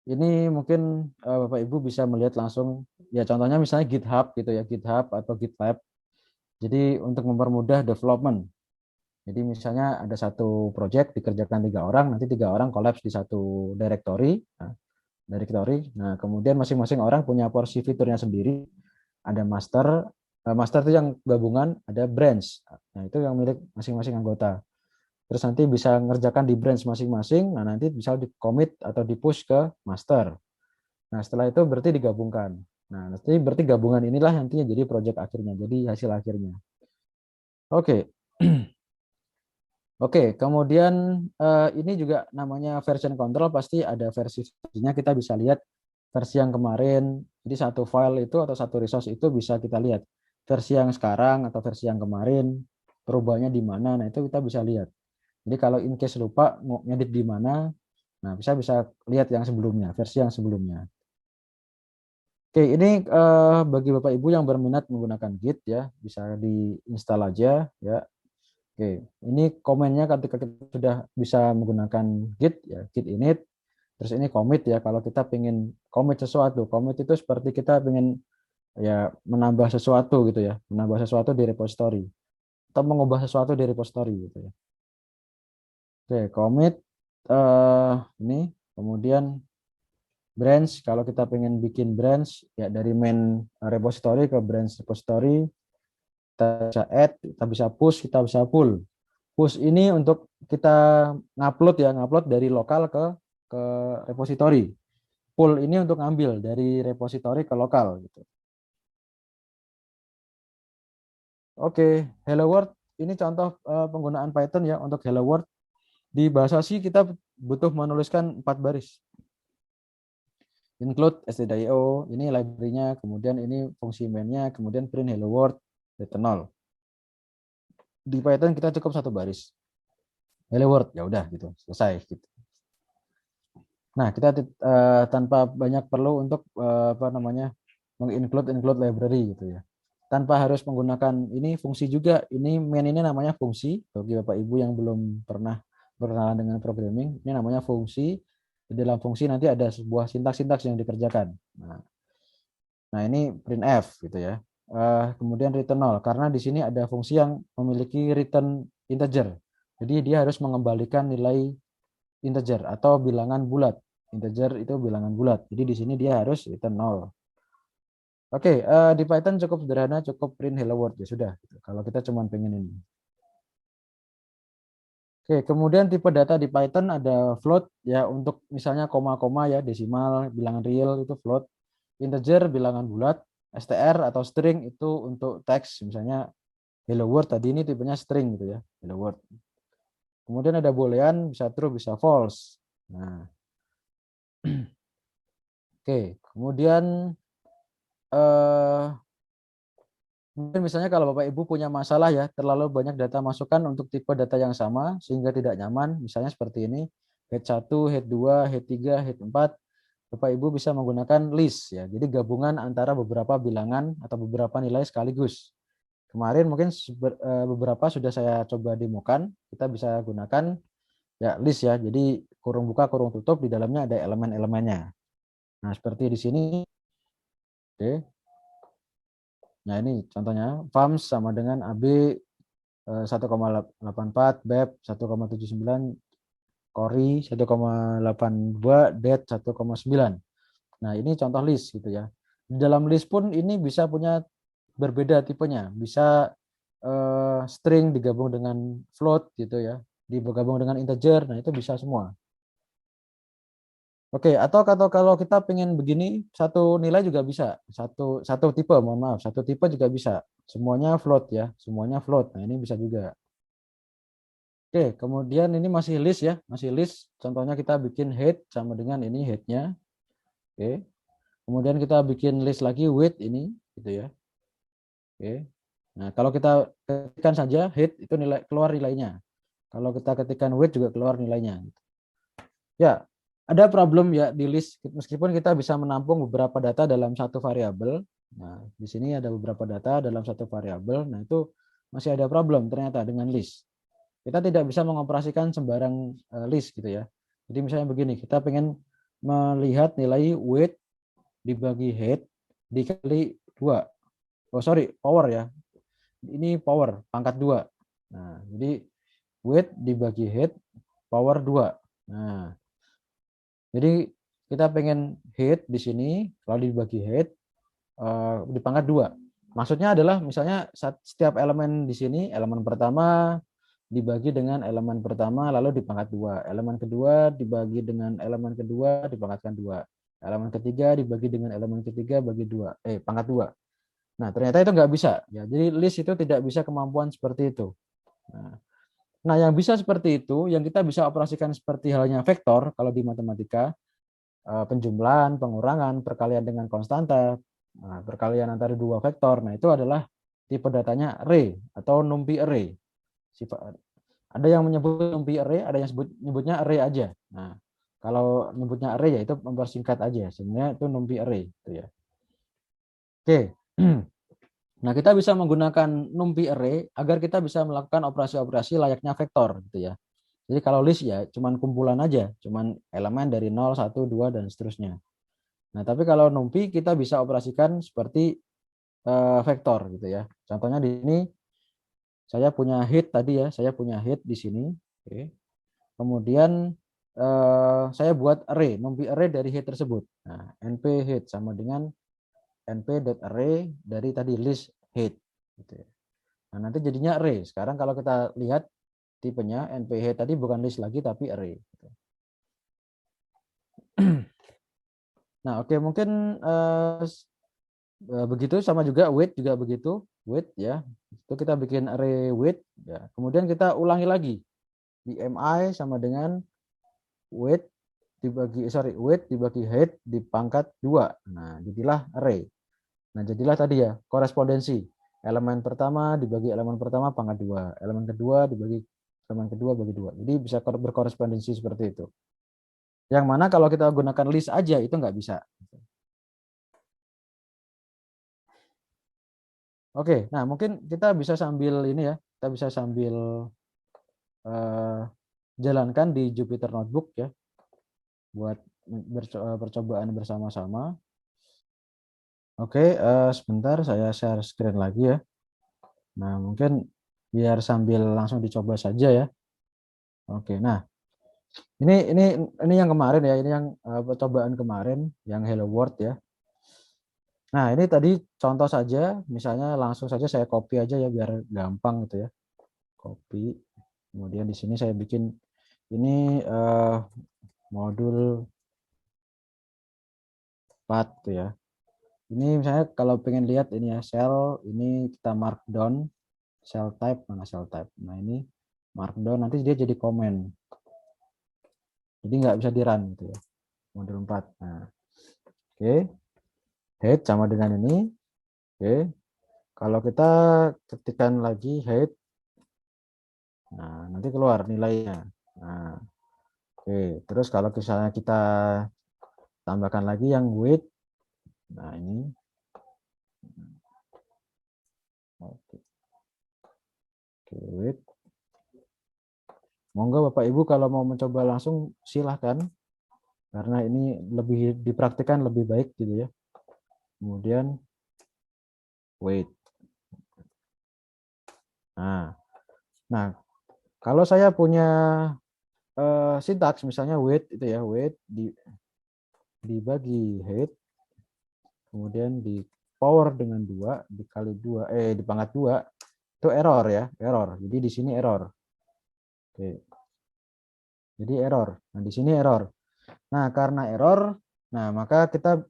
[SPEAKER 1] ini mungkin Bapak Ibu bisa melihat langsung, ya contohnya misalnya GitHub gitu ya, GitHub atau GitLab. Jadi untuk mempermudah development. Jadi misalnya ada satu project dikerjakan 3 orang, nanti 3 orang collapse di satu directory. Nah, kemudian masing-masing orang punya porsi fiturnya sendiri. Ada master, master itu yang gabungan, ada branch. Nah, itu yang milik masing-masing anggota. Terus nanti bisa ngerjakan di branch masing-masing, nah nanti bisa di commit atau di push ke master. Nah, setelah itu berarti digabungkan. Nah, nanti berarti gabungan inilah nantinya jadi project akhirnya, jadi hasil akhirnya. Oke. Oke, kemudian ini juga namanya version control, pasti ada versi-versinya, kita bisa lihat versi yang kemarin. Jadi satu file itu atau satu resource itu bisa kita lihat versi yang sekarang atau versi yang kemarin, perubahannya di mana. Nah, itu kita bisa lihat. Jadi kalau in case lupa mau ngedit di mana, nah bisa lihat yang sebelumnya, versi yang sebelumnya. Oke, ini bagi Bapak Ibu yang berminat menggunakan Git ya, bisa diinstal aja ya. Oke, ini komennya ketika kita sudah bisa menggunakan Git ya, Git init. Terus ini commit ya, kalau kita pengen commit sesuatu, commit itu seperti kita pengen ya menambah sesuatu gitu ya, menambah sesuatu di repository atau mengubah sesuatu di repository gitu ya. Oke, commit ini kemudian branch, kalau kita pengen bikin branch ya dari main repository ke branch repository, kita bisa add, kita bisa push, kita bisa pull. Push ini untuk kita ngupload ya, ngupload dari lokal ke repository. Pull ini untuk ngambil dari repository ke lokal gitu. Oke, Hello World ini contoh penggunaan Python ya untuk Hello World. Di bahasa C kita butuh menuliskan 4 baris. Include stdio, ini library-nya, kemudian ini fungsi main-nya, kemudian print hello world, return null. Di Python kita cukup 1 baris. Hello world, ya udah gitu, selesai gitu. Nah, kita tanpa banyak perlu untuk menginclude library gitu ya. Tanpa harus menggunakan ini fungsi juga. Ini main ini namanya fungsi. Bagi Bapak Ibu yang belum pernah berkenalan dengan programming, ini namanya fungsi. Di dalam fungsi nanti ada sebuah sintaks-sintaks yang dikerjakan. Nah ini printf gitu ya. Kemudian return null, karena di sini ada fungsi yang memiliki return integer. Jadi dia harus mengembalikan nilai integer atau bilangan bulat. Integer itu bilangan bulat. Jadi di sini dia harus return null. Oke, di Python cukup sederhana, cukup print hello world ya sudah. Gitu. Kalau kita cuma pengen ini. Oke, kemudian tipe data di Python ada float ya untuk misalnya koma-koma ya, desimal, bilangan real itu float, integer bilangan bulat, str atau string itu untuk teks misalnya hello world tadi ini tipenya string gitu ya, hello world. Kemudian ada boolean bisa true bisa false. Nah, oke, kemudian eh mungkin misalnya kalau Bapak Ibu punya masalah ya, terlalu banyak data masukan untuk tipe data yang sama sehingga tidak nyaman, misalnya seperti ini, head 1, head 2, head 3, head 4, Bapak Ibu bisa menggunakan list ya. Jadi gabungan antara beberapa bilangan atau beberapa nilai sekaligus. Kemarin mungkin beberapa sudah saya coba demokan, kita bisa gunakan ya list ya. Jadi kurung buka, kurung tutup, di dalamnya ada elemen-elemennya. Nah, seperti di sini. Oke. Nah, ini contohnya FAMS sama dengan AB 1,84, BEP 1,79, CORI 1,82, DET 1,9. Nah, ini contoh list gitu ya. Di dalam list pun ini bisa punya berbeda tipenya. Bisa string digabung dengan float gitu ya. Digabung dengan integer. Nah, itu bisa semua. Oke, atau kalau kita pengen begini, satu nilai juga bisa. Satu tipe, mohon maaf, satu tipe juga bisa. Semuanya float ya, semuanya float. Nah, ini bisa juga. Oke, kemudian ini masih list ya, masih list. Contohnya kita bikin head sama dengan ini headnya. Oke. Kemudian kita bikin list lagi width ini, gitu ya. Oke. Nah, kalau kita ketikkan saja head itu nilai keluar nilainya. Kalau kita ketikkan width juga keluar nilainya. Ya, ada problem ya di list meskipun kita bisa menampung beberapa data dalam satu variabel. Nah, di sini ada beberapa data dalam satu variabel. Nah, itu masih ada problem ternyata dengan list. Kita tidak bisa mengoperasikan sembarang list gitu ya. Jadi misalnya begini, kita pengen melihat nilai weight dibagi head dikali 2. Oh sorry, power ya. Ini power, pangkat 2. Nah, jadi weight dibagi head power 2. Nah, jadi kita pengen head di sini, kalau dibagi head di pangkat 2. Maksudnya adalah misalnya setiap elemen di sini, elemen pertama dibagi dengan elemen pertama lalu dipangkat 2. Elemen kedua dibagi dengan elemen kedua dipangkatkan 2. Elemen ketiga dibagi dengan elemen ketiga bagi 2. Pangkat 2. Nah, ternyata itu nggak bisa. Ya, jadi list itu tidak bisa kemampuan seperti itu. Nah, yang bisa seperti itu, yang kita bisa operasikan seperti halnya vektor, kalau di matematika, penjumlahan, pengurangan, perkalian dengan konstanta, perkalian antara dua vektor, nah itu adalah tipe datanya array atau NumPy array. Ada yang menyebut NumPy array, ada yang nyebutnya array aja. Nah, kalau nyebutnya array ya itu mempersingkat aja. Sebenarnya itu NumPy array, gitu ya. Oke. Nah, kita bisa menggunakan NumPy array agar kita bisa melakukan operasi-operasi layaknya vektor gitu ya. Jadi kalau list ya cuman kumpulan aja, cuman elemen dari 0, 1, 2 dan seterusnya. Nah, tapi kalau NumPy kita bisa operasikan seperti vektor gitu ya. Contohnya di sini saya punya head tadi ya, saya punya head di sini. Oke. Kemudian saya buat array, NumPy array dari head tersebut. Nah, np head sama dengan np.array dari tadi list head gitu ya. Nah, nanti jadinya array. Sekarang kalau kita lihat tipenya np head tadi bukan list lagi tapi array gitu. Nah, oke, mungkin begitu sama juga weight juga begitu. Weight ya. Itu kita bikin array weight ya. Kemudian kita ulangi lagi. Di mi sama dengan weight dibagi head dipangkat 2. Nah, jadilah array. Nah, jadilah tadi ya, korespondensi. Elemen pertama dibagi elemen pertama pangkat 2. Elemen kedua dibagi elemen kedua bagi 2. Jadi bisa berkorespondensi seperti itu. Yang mana kalau kita gunakan list aja itu nggak bisa. Oke, nah mungkin kita bisa sambil ini ya, kita bisa sambil jalankan di Jupyter Notebook ya, buat percobaan bersama-sama. Oke, sebentar saya share screen lagi ya. Nah, mungkin biar sambil langsung dicoba saja ya. Oke, nah ini yang kemarin ya, ini yang percobaan kemarin yang Hello World ya. Nah, ini tadi contoh saja, misalnya langsung saja saya copy aja ya biar gampang gitu ya. Copy. Kemudian di sini saya bikin ini modul 4 tuh ya. Ini misalnya kalau pengen lihat ini ya, cell ini kita markdown, cell type, mana cell type. Nah ini markdown, nanti dia jadi komen. Jadi nggak bisa di run gitu ya. Modul 4. Nah, oke. Head sama dengan ini. Oke. Kalau kita ketikkan lagi head, nah nanti keluar nilainya. Nah, oke. Terus kalau misalnya kita tambahkan lagi yang weight, nah ini. Oke, weight. Monggo Bapak Ibu kalau mau mencoba langsung silahkan, karena ini lebih dipraktikkan lebih baik gitu ya. Kemudian weight. Nah, kalau saya punya sintaks misalnya weight itu ya, weight dibagi head, kemudian di power dengan 2 dikali 2 dipangkat 2 itu error ya, error. Jadi di sini error. Oke. Jadi error. Nah, di sini error. Nah, karena error, nah maka kita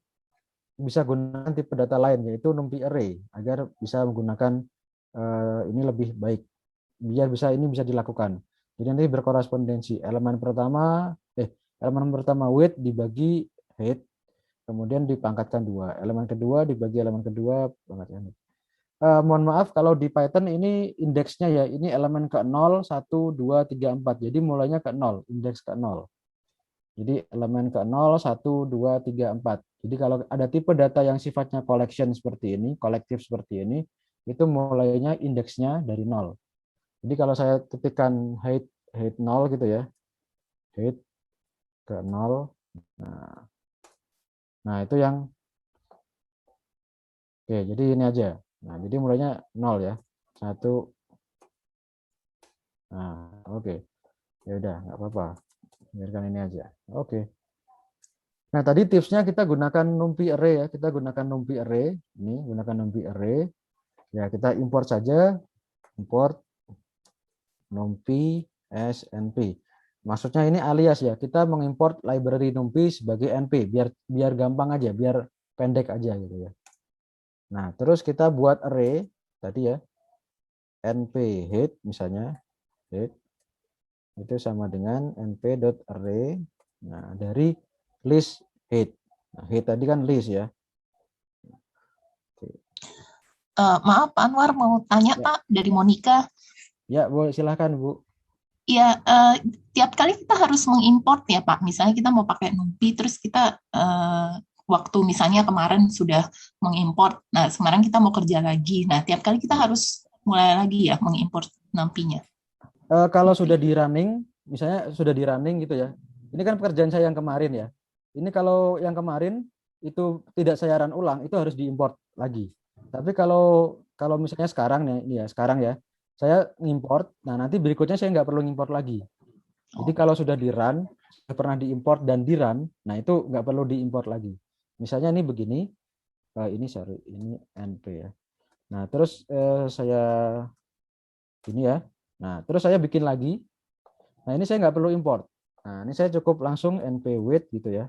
[SPEAKER 1] bisa gunakan tipe data lain yaitu NumPy array agar bisa menggunakan ini lebih baik. Biar ini bisa dilakukan. Jadi nanti berkorespondensi. Elemen pertama weight dibagi head, kemudian dipangkatkan 2. Elemen kedua dibagi elemen kedua, pangkatkan. Mohon maaf kalau di Python ini indeksnya ya, ini elemen ke 0, 1, 2, 3, 4. Jadi mulainya ke 0, indeks ke 0. Jadi elemen ke 0, 1, 2, 3, 4. Jadi kalau ada tipe data yang sifatnya collection seperti ini, kolektif seperti ini, itu mulainya indeksnya dari 0. Jadi kalau saya ketikkan height 0 gitu ya, height ke 0, nah itu yang, oke jadi ini aja. Nah jadi mulainya 0 ya, 1, nah oke, ya udah nggak apa-apa, biarkan ini aja, oke. Nah tadi tipsnya kita gunakan NumPy array ya, kita gunakan NumPy array, ini gunakan NumPy array, ya kita import saja, import NumPy snp. Maksudnya ini alias ya, kita mengimport library NumPy sebagai np, biar gampang aja, biar pendek aja gitu ya. Nah, terus kita buat array tadi ya, np head misalnya, head itu sama dengan np.array. Nah, dari list head. Nah, head tadi kan list ya.
[SPEAKER 5] Maaf Pak Anwar, mau tanya
[SPEAKER 1] Ya.
[SPEAKER 5] Pak dari Monica.
[SPEAKER 1] Ya, boleh silahkan Bu.
[SPEAKER 5] Ya, tiap kali kita harus mengimport ya Pak. Misalnya kita mau pakai NumPy, terus kita waktu misalnya kemarin sudah mengimport, nah sekarang kita mau kerja lagi. Nah, tiap kali kita harus mulai lagi ya mengimport NumPy-nya.
[SPEAKER 1] Kalau sudah di running, misalnya sudah di running gitu ya. Ini kan pekerjaan saya yang kemarin ya. Ini kalau yang kemarin itu tidak saya run ulang, itu harus diimport lagi. Tapi kalau misalnya sekarang nih, ini ya sekarang ya, saya ngimport. Nah nanti berikutnya saya nggak perlu ngimport lagi. Jadi kalau sudah di run, pernah diimport dan di run, nah itu nggak perlu diimport lagi. Misalnya ini begini, ini np ya. Nah terus saya ini ya. Nah terus saya bikin lagi. Nah ini saya nggak perlu import. Nah ini saya cukup langsung np weight gitu ya.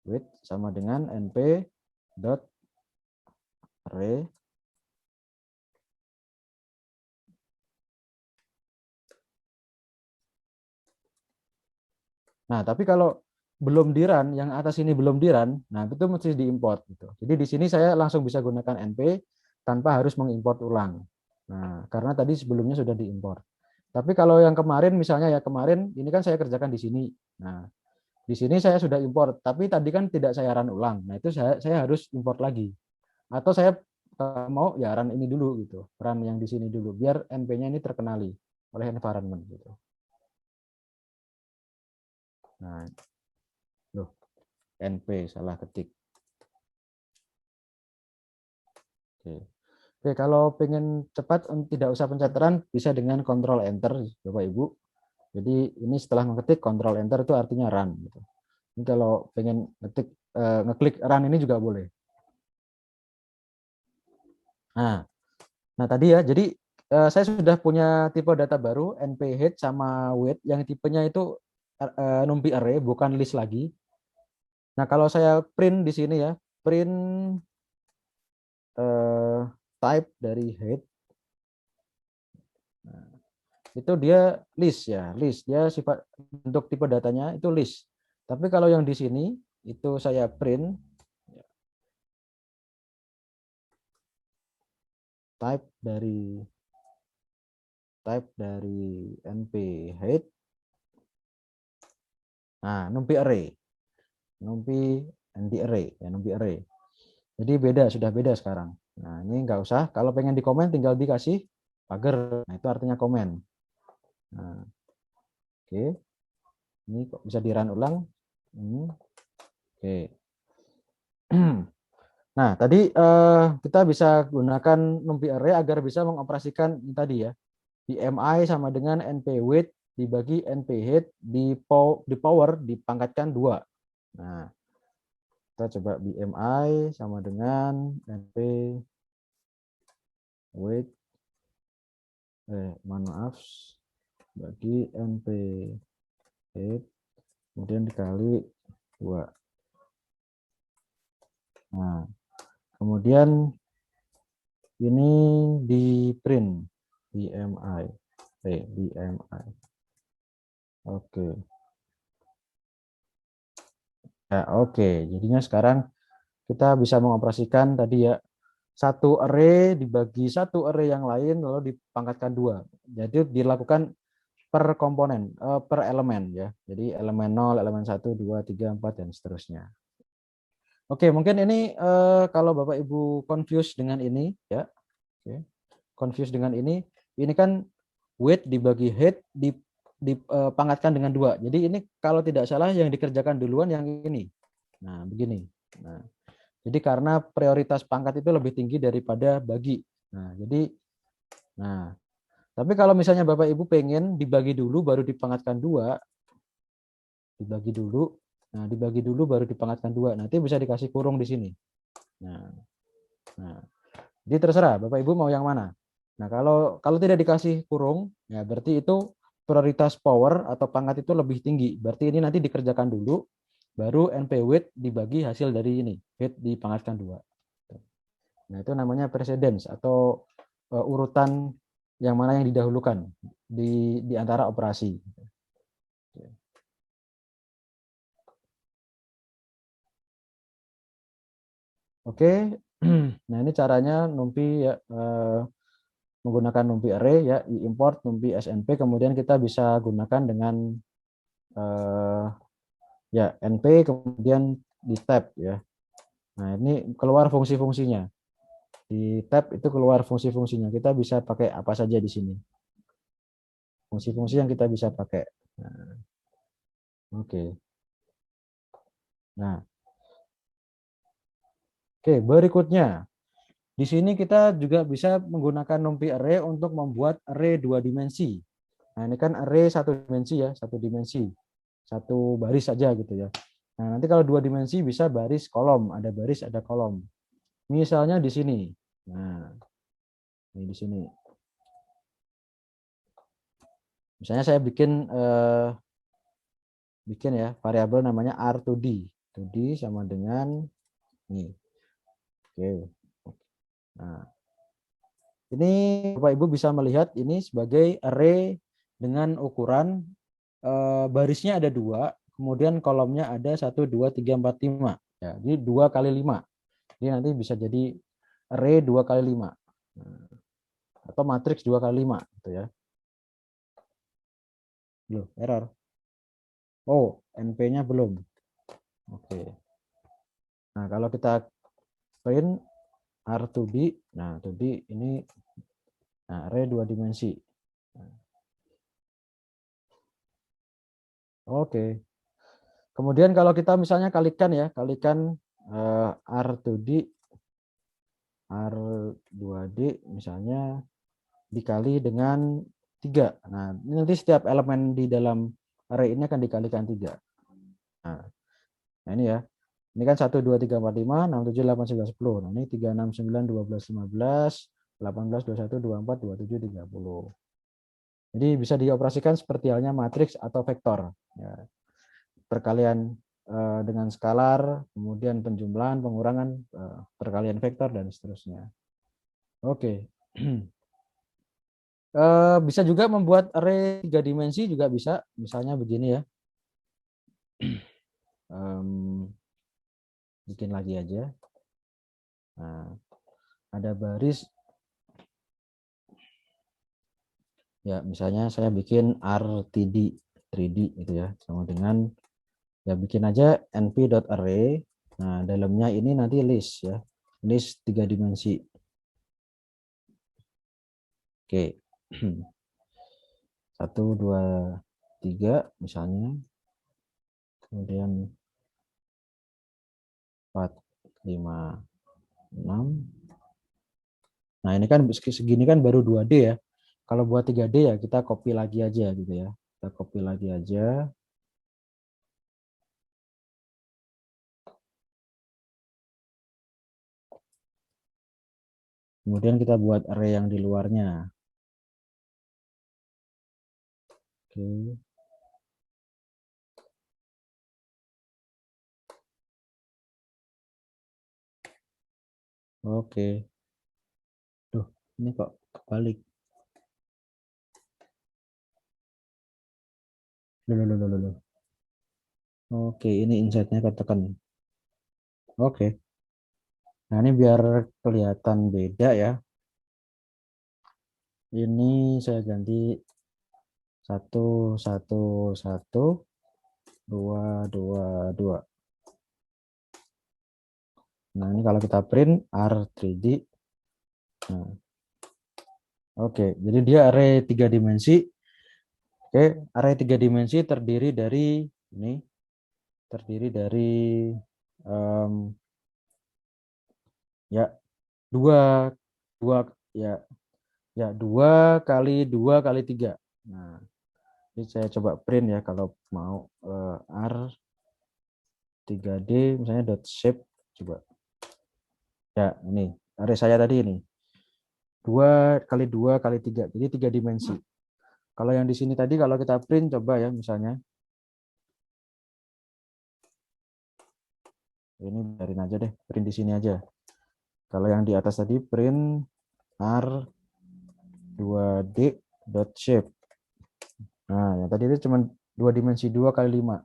[SPEAKER 1] Weight sama dengan np dot array. Nah tapi kalau belum di run, yang atas ini belum di run, nah itu mesti diimport gitu. Jadi di sini saya langsung bisa gunakan np tanpa harus mengimport ulang. Nah karena tadi sebelumnya sudah diimport. Tapi kalau yang kemarin misalnya ya kemarin ini kan saya kerjakan di sini. Nah di sini saya sudah import, tapi tadi kan tidak saya run ulang. Nah itu saya harus import lagi. Atau saya mau ya run ini dulu gitu, run yang di sini dulu, biar np-nya ini terkenali oleh environment gitu. Nah, loh, np salah ketik. Oke. Oke, kalau pengen cepat tidak usah pencetaran, bisa dengan Ctrl Enter, Bapak Ibu. Jadi ini setelah mengetik Ctrl Enter itu artinya run. Gitu. Ini kalau pengen ngeklik run ini juga boleh. Nah tadi ya, jadi saya sudah punya tipe data baru, NP head sama weight, yang tipenya itu NumPy array, bukan list lagi. Nah, kalau saya print di sini ya, print type dari head, nah, itu dia list ya, list. Dia sifat untuk tipe datanya itu list. Tapi kalau yang di sini itu saya print type dari NP head. Nah, NumPy array. NumPy ND array ya, NumPy array. Jadi beda, sudah beda sekarang. Nah, ini enggak usah, kalau pengen dikomen tinggal dikasih pagar. Nah, itu artinya komen. Nah, oke. Ini kok bisa di-run ulang? Oke. Nah, tadi kita bisa gunakan NumPy array agar bisa mengoperasikan ini tadi ya. BMI sama dengan NP weight dibagi NP head di power dipangkatkan 2. Nah, kita coba BMI sama dengan NP weight maaf bagi NP head kemudian dikali 2. Nah, kemudian ini di print BMI. Oke. Ya, oke. Jadinya sekarang kita bisa mengoperasikan tadi ya, satu array dibagi satu array yang lain lalu dipangkatkan 2. Jadi dilakukan per komponen, per elemen ya. Jadi elemen 0, elemen 1, 2, 3, 4 dan seterusnya. Oke, mungkin ini kalau Bapak Ibu confused dengan ini ya. Oke. Confused dengan ini kan weight dibagi head dipangkatkan dengan 2. Jadi ini kalau tidak salah yang dikerjakan duluan yang ini. Nah, begini. Nah, jadi karena prioritas pangkat itu lebih tinggi daripada bagi. Nah, tapi kalau misalnya Bapak Ibu pengen dibagi dulu baru dipangkatkan 2, dibagi dulu baru dipangkatkan 2. Nanti bisa dikasih kurung di sini. Nah, jadi terserah Bapak Ibu mau yang mana. Nah, kalau tidak dikasih kurung, ya berarti itu prioritas power atau pangkat itu lebih tinggi. Berarti ini nanti dikerjakan dulu, baru NP weight dibagi hasil dari ini, weight dipangkatkan 2. Nah, itu namanya precedence atau urutan yang mana yang didahulukan di antara operasi. Oke, nah ini caranya NumPy ya, menggunakan NumPy array ya, import NumPy SNP, kemudian kita bisa gunakan dengan ya NP kemudian di tab ya. Nah, ini keluar fungsi-fungsinya. Di tab itu keluar fungsi-fungsinya. Kita bisa pakai apa saja di sini. Fungsi-fungsi yang kita bisa pakai. Nah, oke. Nah, oke, berikutnya. Di sini kita juga bisa menggunakan NumPy array untuk membuat array 2 dimensi. Nah, ini kan array 1 dimensi ya, 1 dimensi. 1 baris saja gitu ya. Nah, nanti kalau 2 dimensi bisa baris kolom, ada baris, ada kolom. Misalnya di sini. Nah, ini di sini. Misalnya saya bikin ya variabel namanya r2d. 2d sama dengan ini. Oke. Nah, ini Bapak Ibu bisa melihat ini sebagai array dengan ukuran barisnya ada 2, kemudian kolomnya ada 1, 2, 3, 4, 5. Ya, jadi 2 kali 5. Jadi nanti bisa jadi array 2 kali 5. Nah, atau matriks 2 kali 5 gitu ya. Loh, error. Oh, NP-nya belum. Oke. Nah, kalau kita print R2D, nah 2D ini array 2 dimensi. Oke. Kemudian kalau kita misalnya kalikan R2D R2D misalnya dikali dengan 3. Nah, ini nanti setiap elemen di dalam array ini akan dikalikan 3. Nah, ini ya. Ini kan 1, 2, 3, 4, 5, 6, 7, 8, 9, 10. Nah, ini 3, 6, 9, 12, 15, 18, 21, 24, 27, 30. Jadi bisa dioperasikan seperti halnya matriks atau vektor. Ya. Perkalian dengan skalar, kemudian penjumlahan, pengurangan, perkalian vektor, dan seterusnya. Oke. Bisa juga membuat array 3 dimensi juga bisa. Misalnya begini ya. Bikin lagi aja. Nah, ada baris. Ya, misalnya saya bikin RTD 3D gitu ya, sama dengan ya bikin aja np.array. Nah, dalamnya ini nanti list ya. List 3 dimensi. Oke. 1 2 3 misalnya. Kemudian 4 5 6. Nah, ini kan segini kan baru 2D ya. Kalau buat 3D ya kita copy lagi aja gitu ya. Kita copy lagi aja. Kemudian kita buat array yang di luarnya. Oke. Oke. Duh, ini kok kebalik. Loh. Oke, ini insight-nya ketekan. Oke. Nah, ini biar kelihatan beda ya. Ini saya ganti 1 1 1 2 2 2. Nah, ini kalau kita print R3D. Nah. Oke, jadi dia array 3 dimensi. Oke, array 3 dimensi terdiri dari ini. Terdiri dari ya 2 kali 2 kali 3. Nah, ini saya coba print ya kalau mau R 3D misalnya dot shape coba. Ya, ini array saya tadi ini. 2 kali 2 kali 3. Jadi 3 dimensi. Kalau yang di sini tadi kalau kita print coba ya misalnya. Ini biarin aja deh, print di sini aja. Kalau yang di atas tadi print R 2D dot shape. Nah, yang tadi itu cuma 2 dimensi 2 kali 5.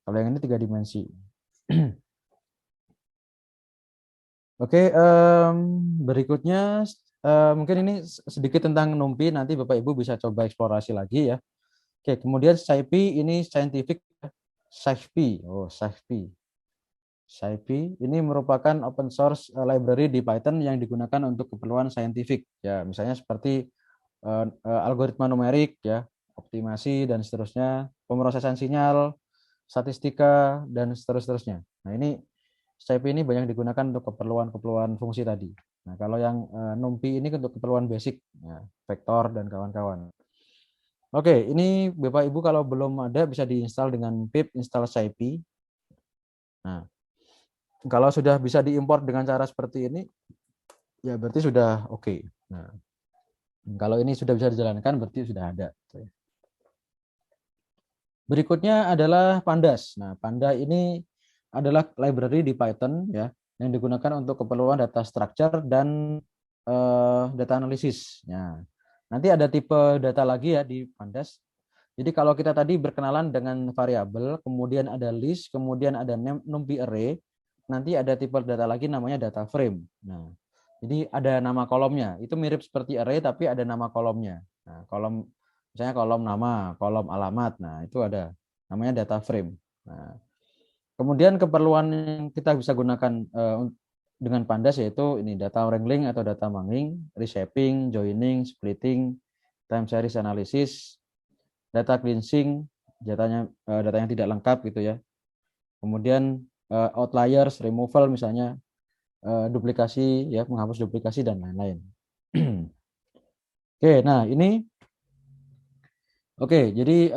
[SPEAKER 1] Kalau yang ini 3 dimensi. Oke, berikutnya mungkin ini sedikit tentang NumPy, nanti Bapak Ibu bisa coba eksplorasi lagi ya. Oke, kemudian SciPy ini scientific SciPy. Oh, SciPy. SciPy ini merupakan open source library di Python yang digunakan untuk keperluan saintifik ya, misalnya seperti algoritma numerik ya, optimasi dan seterusnya, pemrosesan sinyal, statistika dan seterusnya. Nah, ini SciPy ini banyak digunakan untuk keperluan fungsi tadi. Nah, kalau yang NumPy ini untuk keperluan basic, ya, vektor dan kawan-kawan. Oke, ini Bapak Ibu kalau belum ada bisa diinstal dengan pip install SciPy. Nah, kalau sudah bisa diimport dengan cara seperti ini, ya berarti sudah oke. Nah, kalau ini sudah bisa dijalankan, berarti sudah ada. Berikutnya adalah Pandas. Nah, Panda ini adalah library di Python ya yang digunakan untuk keperluan data structure dan data analisis. Nah, nanti ada tipe data lagi ya di Pandas. Jadi kalau kita tadi berkenalan dengan variabel, kemudian ada list, kemudian ada NumPy array, nanti ada tipe data lagi namanya data frame. Nah, jadi ada nama kolomnya. Itu mirip seperti array tapi ada nama kolomnya. Nah, kolom misalnya kolom nama, kolom alamat. Nah, itu ada namanya data frame. Nah, kemudian keperluan yang kita bisa gunakan dengan Pandas yaitu ini data wrangling atau data mangling, reshaping, joining, splitting, time series analysis, data cleansing, data yang tidak lengkap gitu ya. Kemudian outliers, removal misalnya, duplikasi ya, menghapus duplikasi dan lain-lain. Oke, nah ini oke, jadi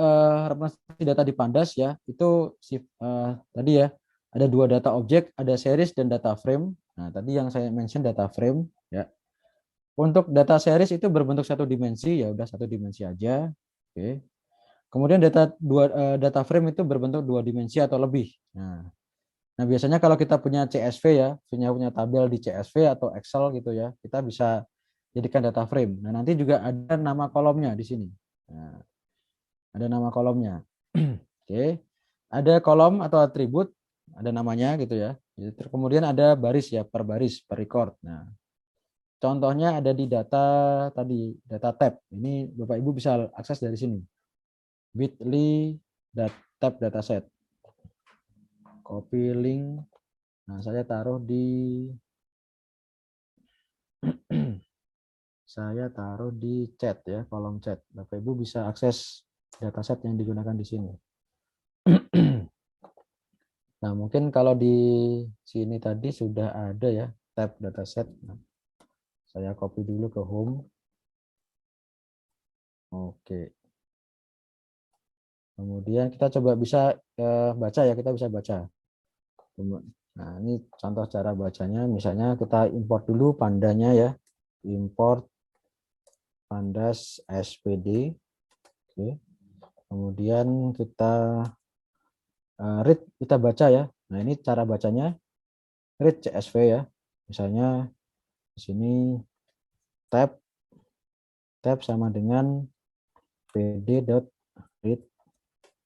[SPEAKER 1] representasi data di Pandas ya, itu tadi ya, ada 2 data objek, ada series dan data frame. Nah, tadi yang saya mention data frame ya. Untuk data series itu berbentuk satu dimensi, ya udah satu dimensi aja. Oke. Kemudian data frame itu berbentuk dua dimensi atau lebih. Nah, biasanya kalau kita punya CSV ya, punya tabel di CSV atau Excel gitu ya, kita bisa jadikan data frame. Nah, nanti juga ada nama kolomnya di sini. Nah, ada nama kolomnya. Oke. Ada kolom atau atribut, ada namanya gitu ya. Kemudian ada baris ya, per baris, per record. Nah, contohnya ada di data tadi, data tab. Ini Bapak Ibu bisa akses dari sini. bit.ly tab dataset. Copy link. Nah, saya taruh di chat ya, kolom chat. Bapak Ibu bisa akses dataset yang digunakan di sini. Nah, mungkin kalau di sini tadi sudah ada ya tab dataset. Nah, saya copy dulu ke home. Oke. Kemudian kita coba bisa baca ya, kita bisa baca. Nah, ini contoh cara bacanya. Misalnya kita import dulu pandanya ya. Import pandas SPD. Oke. Kemudian kita read, kita baca ya. Nah, ini cara bacanya read CSV ya. Misalnya di sini tab sama dengan pd.read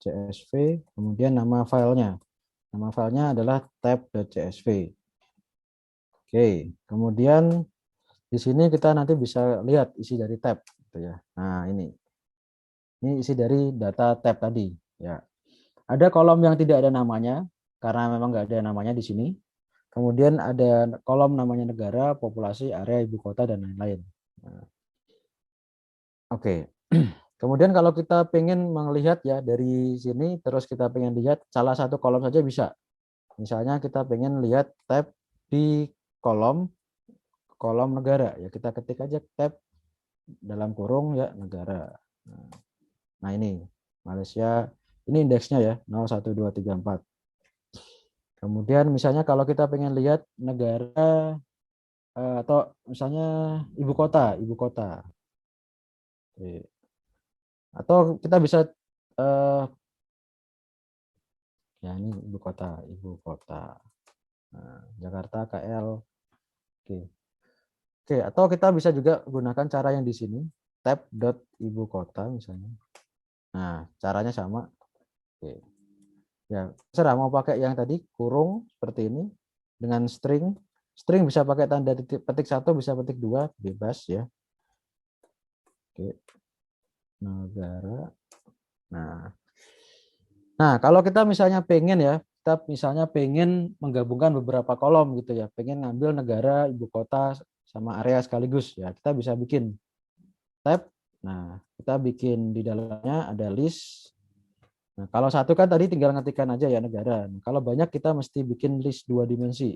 [SPEAKER 1] CSV, kemudian nama filenya. Nama filenya adalah tab.csv. Oke, kemudian di sini kita nanti bisa lihat isi dari tab gitu ya. Nah, ini isi dari data tab tadi ya. Ada kolom yang tidak ada namanya karena memang nggak ada namanya di sini. Kemudian ada kolom namanya negara, populasi, area ibu kota dan lain-lain. Nah, oke. Kemudian kalau kita pengen melihat ya dari sini, terus kita pengen lihat salah satu kolom saja bisa. Misalnya kita pengen lihat tab di kolom negara ya, kita ketik aja tab dalam kurung ya negara. Nah, ini Malaysia, ini indeksnya ya 0, 1, 2, 3, 4. Kemudian misalnya kalau kita pengen lihat negara atau misalnya ibu kota. Oke. Atau kita bisa ya ini ibu kota. Nah, Jakarta, KL. Oke. Oke, atau kita bisa juga gunakan cara yang di sini, tab.ibu kota misalnya. Nah, caranya sama. Oke. Ya, serah mau pakai yang tadi kurung seperti ini dengan string. String bisa pakai tanda petik 1, bisa petik 2, bebas ya. Oke. Negara. Nah, kalau kita misalnya pengen ya, kita misalnya pengen menggabungkan beberapa kolom gitu ya, pengen ngambil negara, ibu kota sama area sekaligus ya, kita bisa bikin tab. Nah, kita bikin di dalamnya ada list. Nah, kalau satu kan tadi tinggal ngetikkan aja ya negara. Nah, kalau banyak kita mesti bikin list 2 dimensi.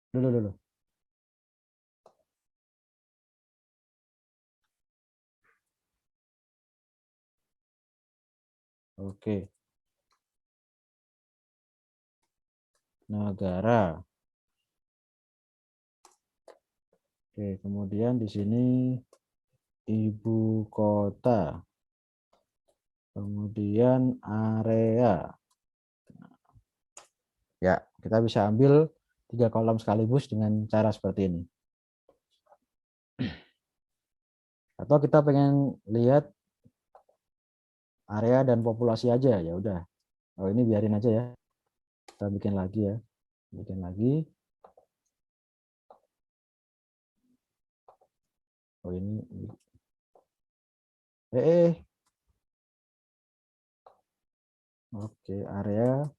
[SPEAKER 1] Dulu. Oke. Negara. Oke, kemudian di sini ibu kota. Kemudian area. Ya, kita bisa ambil 3 kolom sekaligus dengan cara seperti ini. Atau kita pengen lihat area dan populasi aja, ya udah. Oh, ini biarin aja ya. Kita bikin lagi ya. Bikin lagi. Oh, ini. Oke, area.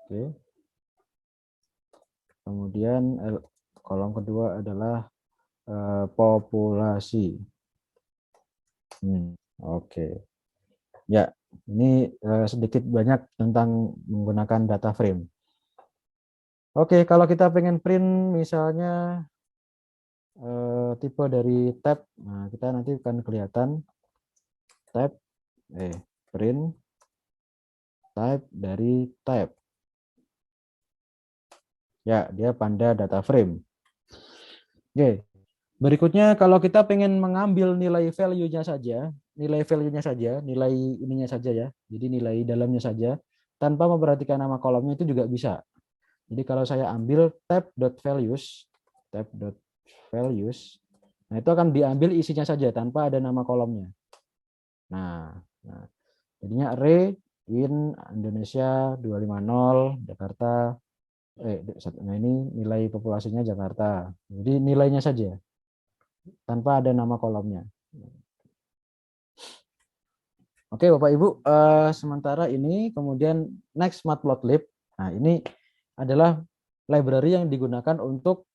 [SPEAKER 1] Oke. Kemudian kolom kedua adalah populasi. Oke. Ya, ini sedikit banyak tentang menggunakan data frame. Oke, kalau kita pengen print misalnya tipe dari tab, nah kita nanti akan kelihatan tab, print type dari tab. Ya, dia Panda data frame. Oke. Berikutnya kalau kita pengen mengambil nilai value-nya saja, nilai ininya saja ya. Jadi nilai dalamnya saja tanpa memperhatikan nama kolomnya itu juga bisa. Jadi kalau saya ambil tab.values, tab.values, nah itu akan diambil isinya saja tanpa ada nama kolomnya. Nah, jadinya array in Indonesia 250 Jakarta. Nah ini nilai populasinya Jakarta. Jadi nilainya saja tanpa ada nama kolomnya. Oke Bapak Ibu, sementara ini kemudian next matplotlib. Nah ini adalah library yang digunakan untuk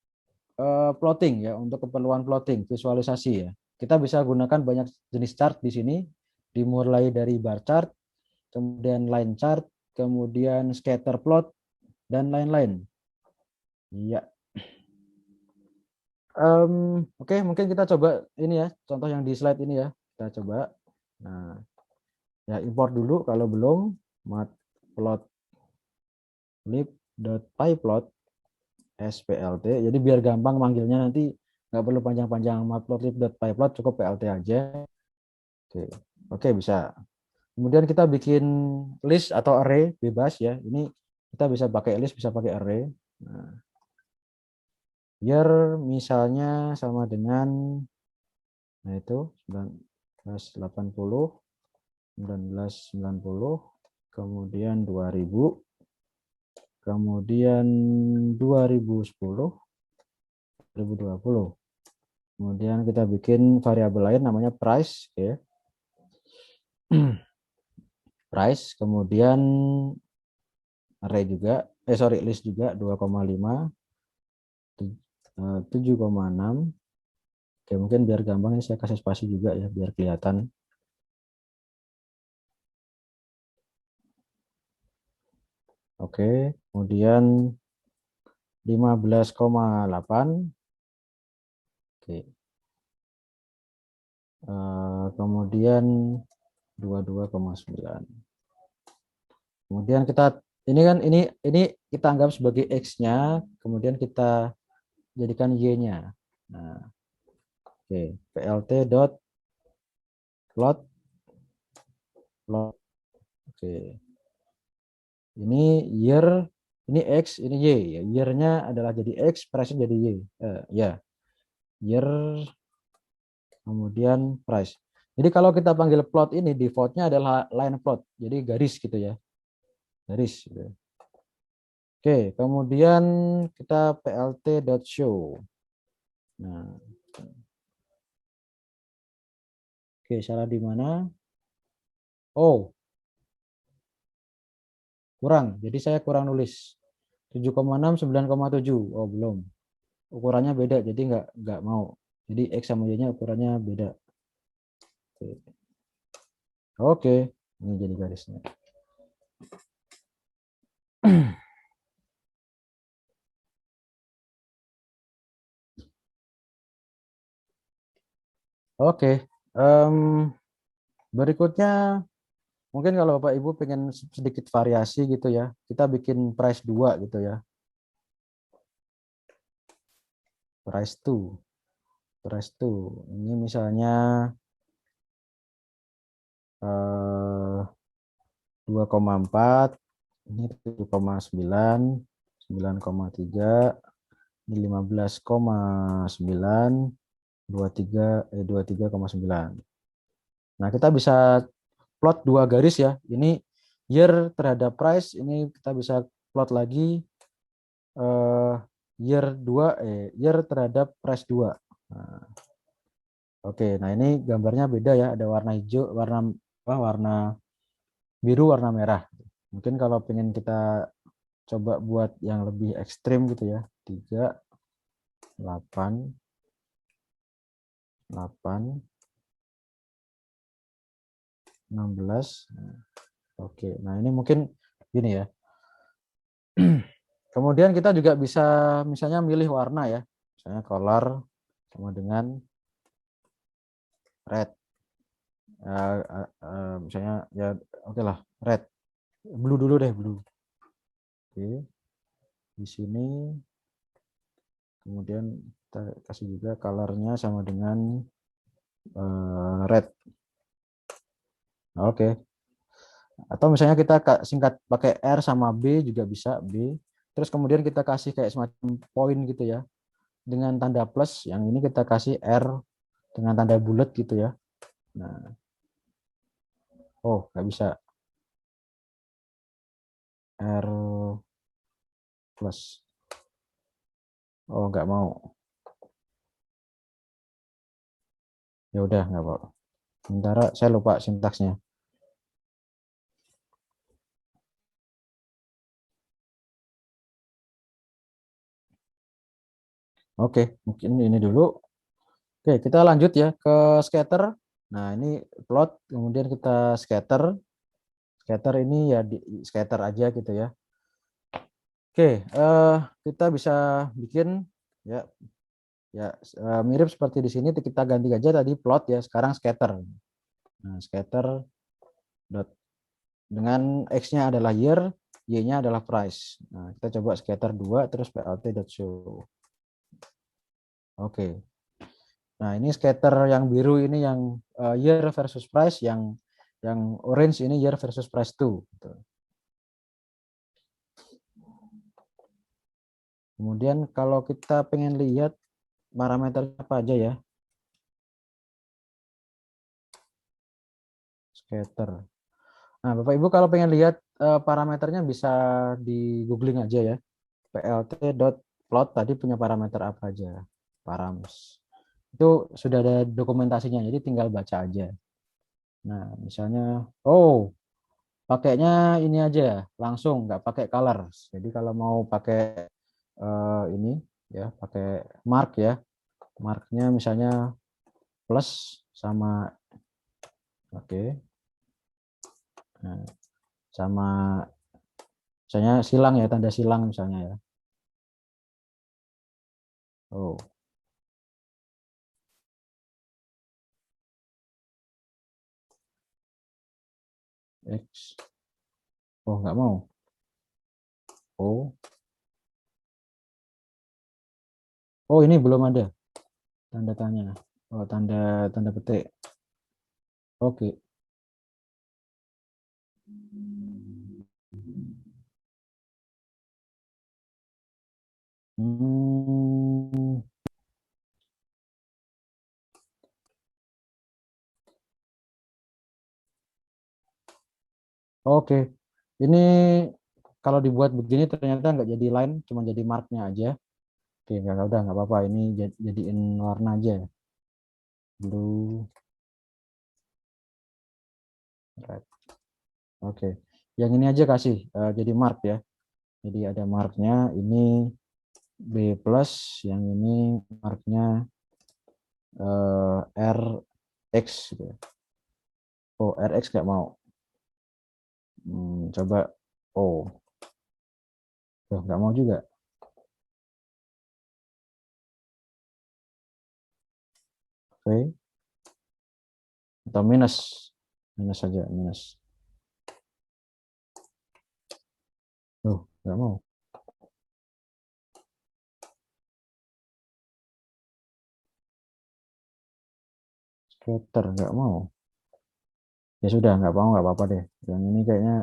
[SPEAKER 1] plotting ya, untuk keperluan plotting, visualisasi ya. Kita bisa gunakan banyak jenis chart di sini, dimulai dari bar chart, kemudian line chart, kemudian scatter plot dan lain-lain. Iya. Oke, mungkin kita coba ini ya, contoh yang di slide ini ya, kita coba. Nah, ya import dulu kalau belum matplotlib.pyplot splt. Jadi biar gampang manggilnya nanti nggak perlu panjang-panjang, matplotlib.pyplot cukup plt aja. Oke bisa. Kemudian kita bikin list atau array bebas ya. Ini kita bisa pakai list, bisa pakai array. Nah, year misalnya sama dengan, nah itu 1980, 1990, kemudian 2000, kemudian 2010, 2020. Kemudian kita bikin variabel lain namanya price, ya. Price, kemudian array juga, list juga 2,5, 7,6. Oke, mungkin biar gampang saya kasih spasi juga ya, biar kelihatan. Oke, kemudian 15,8. Oke. Kemudian 22,9. Kemudian kita ini kita anggap sebagai X-nya, kemudian kita jadikan Y-nya. Nah, oke, plt.plot. Oke. Ini year, ini X, ini Y ya. Year-nya adalah jadi X, price-nya jadi Y. Ya. Year kemudian price. Jadi kalau kita panggil plot ini default-nya adalah line plot. Jadi garis gitu ya. Garis gitu. Oke, kemudian kita plt.show. Nah. Oke, salah di mana? Oh. Kurang. Jadi saya kurang nulis. 7,6 9,7. Oh, belum. Ukurannya beda, jadi nggak mau. Jadi X sama Y-nya ukurannya beda. Oke, ini jadi garisnya. Oke, berikutnya mungkin kalau Bapak Ibu pengen sedikit variasi gitu ya, kita bikin price 2 gitu ya. Price 2. Price 2. Ini misalnya 2,4, ini 7,9, 9,3, ini 15,9, 23,9. Nah, kita bisa plot dua garis ya. Ini year terhadap price, ini kita bisa plot lagi year terhadap price 2. Nah, oke, nah ini gambarnya beda ya, ada warna hijau, warna biru, warna merah. Mungkin kalau pengen kita coba buat yang lebih ekstrim gitu ya, 3, 8, 8, 16. Oke, nah ini mungkin gini ya. Kemudian kita juga bisa misalnya milih warna ya. Misalnya color sama dengan red. Misalnya ya oke lah, red. Blue dulu deh, blue. Oke. di sini, kemudian kita kasih juga colornya sama dengan red. Oke. Atau misalnya kita singkat pakai R sama B juga bisa, B. Terus kemudian kita kasih kayak semacam poin gitu ya. Dengan tanda plus, yang ini kita kasih R dengan tanda bulat gitu ya. Nah. Oh, nggak bisa. R plus. Oh, nggak mau. Ya udah, nggak apa-apa. Sementara saya lupa sintaksnya. Oke, mungkin ini dulu. Oke, kita lanjut ya ke scatter. Nah, ini plot, kemudian kita scatter. Scatter ini ya di scatter aja gitu ya. Oke, kita bisa bikin ya mirip seperti di sini. Kita ganti aja tadi plot ya, sekarang scatter. Nah, scatter dot dengan x-nya adalah year, y-nya adalah price. Nah, kita coba scatter 2 terus plt.show. Oke. Nah, ini scatter yang biru ini yang year versus price, yang orange ini year versus price 2. Gitu. Kemudian kalau kita pengen lihat parameter apa aja ya. Scatter. Nah, Bapak Ibu kalau pengen lihat parameternya bisa di googling aja ya. plt.plot tadi punya parameter apa aja. Params. Itu sudah ada dokumentasinya, jadi tinggal baca aja. Nah, misalnya, oh, pakainya ini aja, langsung nggak pakai colors. Jadi kalau mau pakai ini ya, pakai mark ya, marknya misalnya plus sama, oke, nah, sama misalnya silang ya, tanda silang misalnya ya. Oh, X, oh nggak mau. Oh, oh ini belum ada tanda tanya. Oh tanda petik. Oke. Hmm, oke. Ini kalau dibuat begini ternyata nggak jadi line, cuma jadi marknya aja. Oke, nggak apa-apa. Ini jadiin warna aja. Blue, red. Oke. Yang ini aja kasih jadi mark ya. Jadi ada marknya. Ini B plus, yang ini marknya RX. Gitu ya. Oh, RX nggak mau. Coba. Oh, nggak mau juga. Oke. Atau minus. Minus saja, minus. Oh, nggak mau. Scatter nggak mau. Ya sudah, nggak mau, nggak apa-apa deh. Yang ini kayaknya,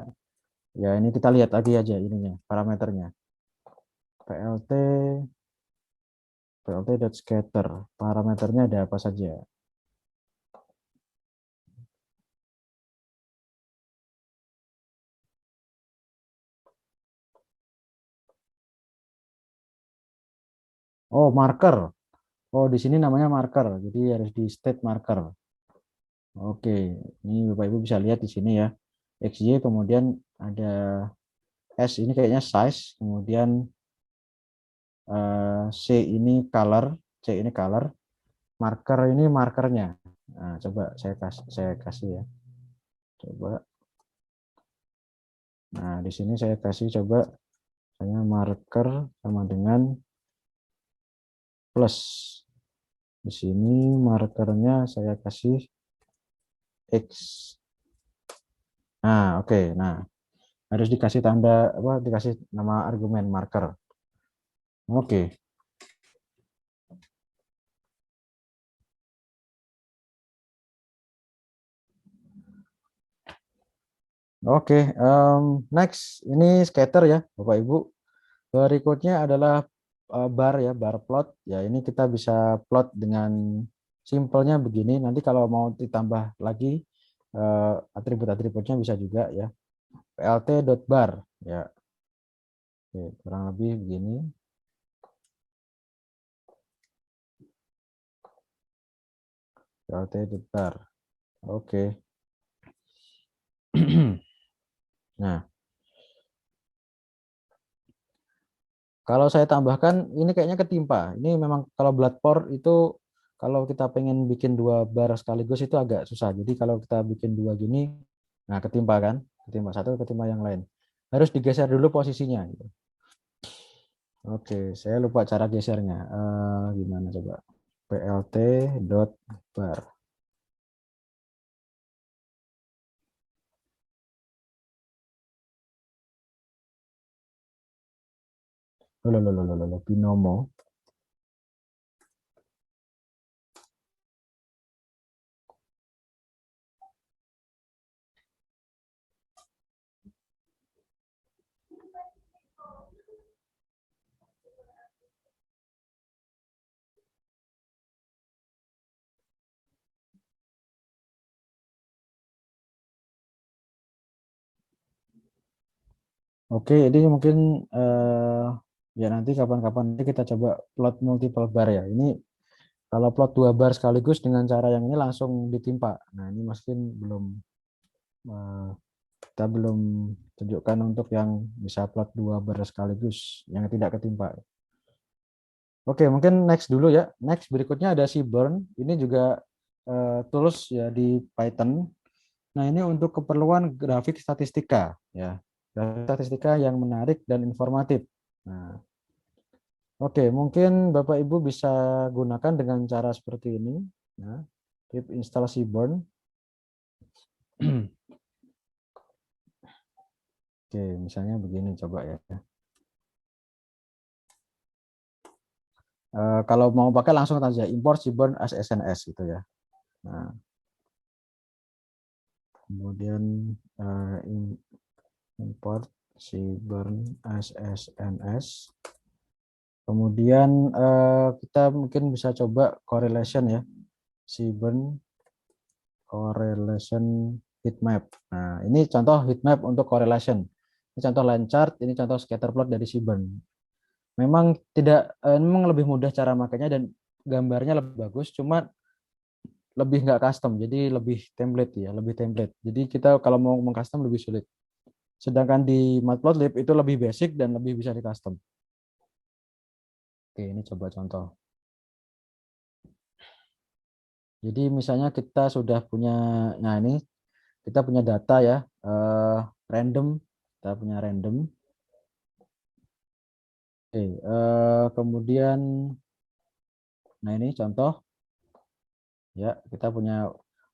[SPEAKER 1] ya ini kita lihat lagi aja ininya, parameternya. PLT, PLT.scatter. Parameternya ada apa saja? Oh, marker. Oh, di sini namanya marker. Jadi harus di state marker. Oke, ini Bapak Ibu bisa lihat di sini ya. XY, kemudian ada S ini kayaknya size, kemudian C ini color, C ini color, marker ini markernya. Nah, coba saya kasih ya. Coba. Nah, di sini saya kasih coba saya marker sama dengan plus. Di sini markernya saya kasih X. Nah, oke. Nah, harus dikasih tanda apa? Dikasih nama argumen marker. Oke. Oke, next ini scatter ya, Bapak Ibu. Berikutnya adalah bar ya, bar plot. Ya, ini kita bisa plot dengan simpelnya begini. Nanti kalau mau ditambah lagi atribut-atributnya bisa juga ya. plt.bar ya. Oke, kurang lebih begini. plt.bar. Oke. Nah, kalau saya tambahkan ini kayaknya ketimpa. Ini memang kalau blood pour itu kalau kita pengen bikin dua bar sekaligus itu agak susah. Jadi kalau kita bikin dua gini, nah ketimpa kan, ketimpa satu ketimpa yang lain. Harus digeser dulu posisinya. Gitu. Oke, saya lupa cara gesernya. Gimana coba? plt.bar. Binomo. Oke, ini mungkin ya nanti kapan-kapan kita coba plot multiple bar ya. Ini kalau plot dua bar sekaligus dengan cara yang ini langsung ditimpa. Nah, ini mungkin kita belum tunjukkan untuk yang bisa plot dua bar sekaligus yang tidak ketimpa. Oke, mungkin next dulu ya. Next berikutnya ada Seaborn. Ini juga tools ya di Python. Nah, ini untuk keperluan grafik statistika ya. Grafik statistika yang menarik dan informatif. Nah, oke, mungkin Bapak Ibu bisa gunakan dengan cara seperti ini. Ya. Pip install Seaborn. Oke, misalnya begini coba ya. Kalau mau pakai langsung saja import Seaborn as SNS gitu ya. Nah, kemudian import Seaborn as SNS. Kemudian kita mungkin bisa coba correlation ya. Seaborn correlation heatmap. Nah, ini contoh heatmap untuk correlation. Ini contoh line chart, ini contoh scatter plot dari Seaborn. Memang memang lebih mudah cara makainya dan gambarnya lebih bagus, cuma lebih nggak custom, jadi lebih template ya, lebih template. Jadi kita kalau mau mengcustom lebih sulit. Sedangkan di Matplotlib itu lebih basic dan lebih bisa di custom. Oke, ini coba contoh. Jadi misalnya kita sudah punya, nah ini kita punya data ya, random, kita punya random. Oke, kemudian, nah ini contoh, ya kita punya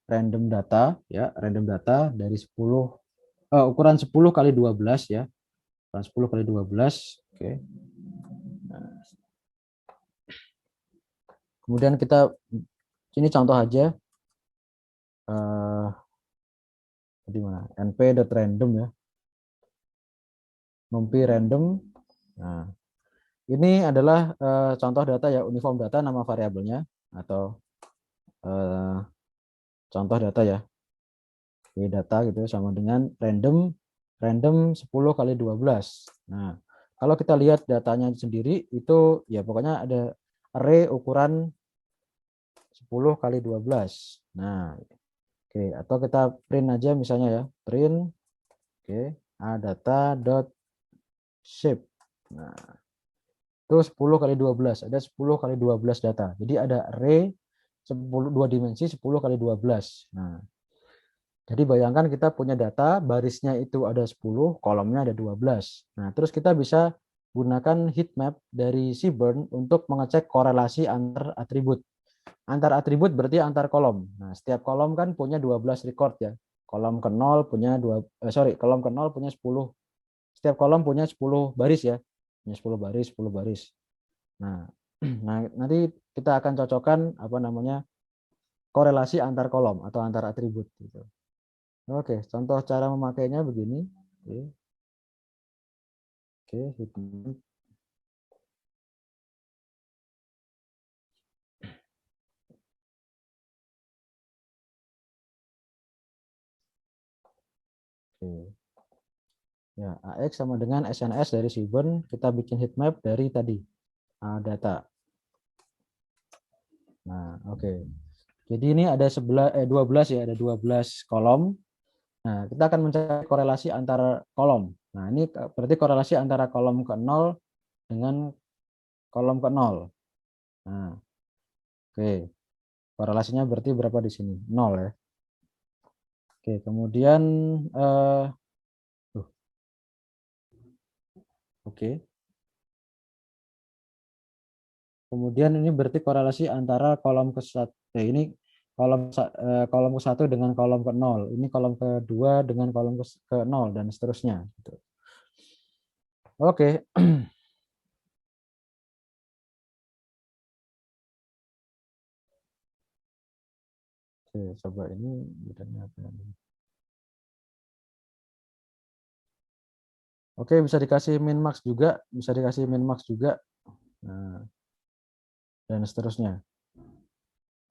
[SPEAKER 1] random data, ya random data dari 10, ukuran 10 kali 12 ya, ukuran 10 kali 12. Oke. Nah, kemudian kita, ini contoh aja, di mana? np.random ya, numpy random. Nah, ini adalah contoh data ya, uniform data nama variabelnya atau contoh data ya. Oke, data gitu sama dengan random 10 kali 12. Nah, kalau kita lihat datanya sendiri itu ya pokoknya ada array ukuran 10 kali 12. Nah, oke, atau kita print aja misalnya ya, print oke, data dot shape. Nah, itu 10 kali 12, ada 10 kali 12 data. Jadi ada array 10 dua dimensi 10 kali 12. Nah, jadi bayangkan kita punya data, barisnya itu ada 10, kolomnya ada 12. Nah, terus kita bisa gunakan heatmap dari Seaborn untuk mengecek korelasi antar atribut. Antar atribut berarti antar kolom. Nah, setiap kolom kan punya 12 record ya. Kolom ke 0 punya kolom ke 0 punya 10. Setiap kolom punya 10 baris ya. Punya 10 baris, 10 baris. Nah, nanti kita akan cocokkan apa namanya korelasi antar kolom atau antar atribut gitu. Oke, contoh cara memakainya begini. Oke, oke. Ya, AX sama dengan SNS dari Seaborn, kita bikin heat map dari tadi data. Nah, oke. Jadi ini ada 12 ya, ada 12 kolom. Nah, kita akan mencari korelasi antara kolom. Nah, ini berarti korelasi antara kolom ke 0 dengan kolom ke 0. Nah, oke. Korelasinya berarti berapa di sini? 0 ya. Oke, kemudian oke. Kemudian ini berarti korelasi antara kolom ke satu. Ini kolom ke 1 dengan kolom ke 0. Ini kolom kedua dengan kolom ke 0 dan seterusnya gitu. Oke. Oke, coba ini bedanya apa ini? Oke, bisa dikasih min max juga, bisa dikasih min max juga. Nah, dan seterusnya.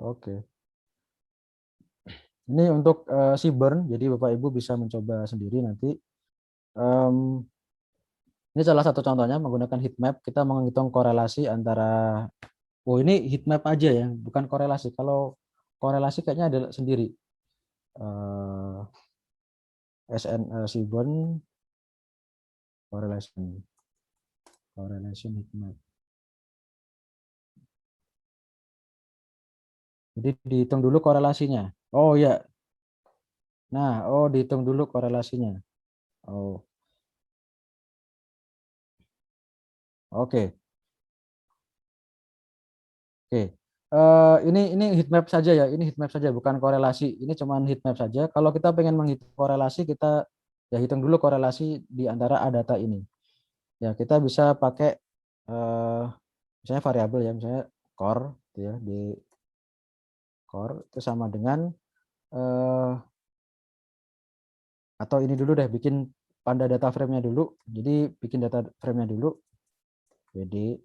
[SPEAKER 1] Oke. Ini untuk Seaborn, jadi Bapak Ibu bisa mencoba sendiri nanti. Ini salah satu contohnya menggunakan heat map, kita menghitung korelasi antara, oh ini heat map aja ya, bukan korelasi. Kalau korelasi kayaknya ada sendiri. Seaborn correlation heat map. Jadi dihitung dulu korelasinya. Oh ya. Nah, dihitung dulu korelasinya. Oh. Oke. Oke. Ini heat map saja ya. Ini heat map saja, bukan korelasi. Ini cuma heat map saja. Kalau kita pengen menghitung korelasi, kita ya hitung dulu korelasi di antara data ini. Ya, kita bisa pakai misalnya variabel ya, misalnya core gitu ya, di core itu sama dengan atau ini dulu deh, bikin panda data frame-nya dulu. Jadi bikin data frame-nya dulu. PD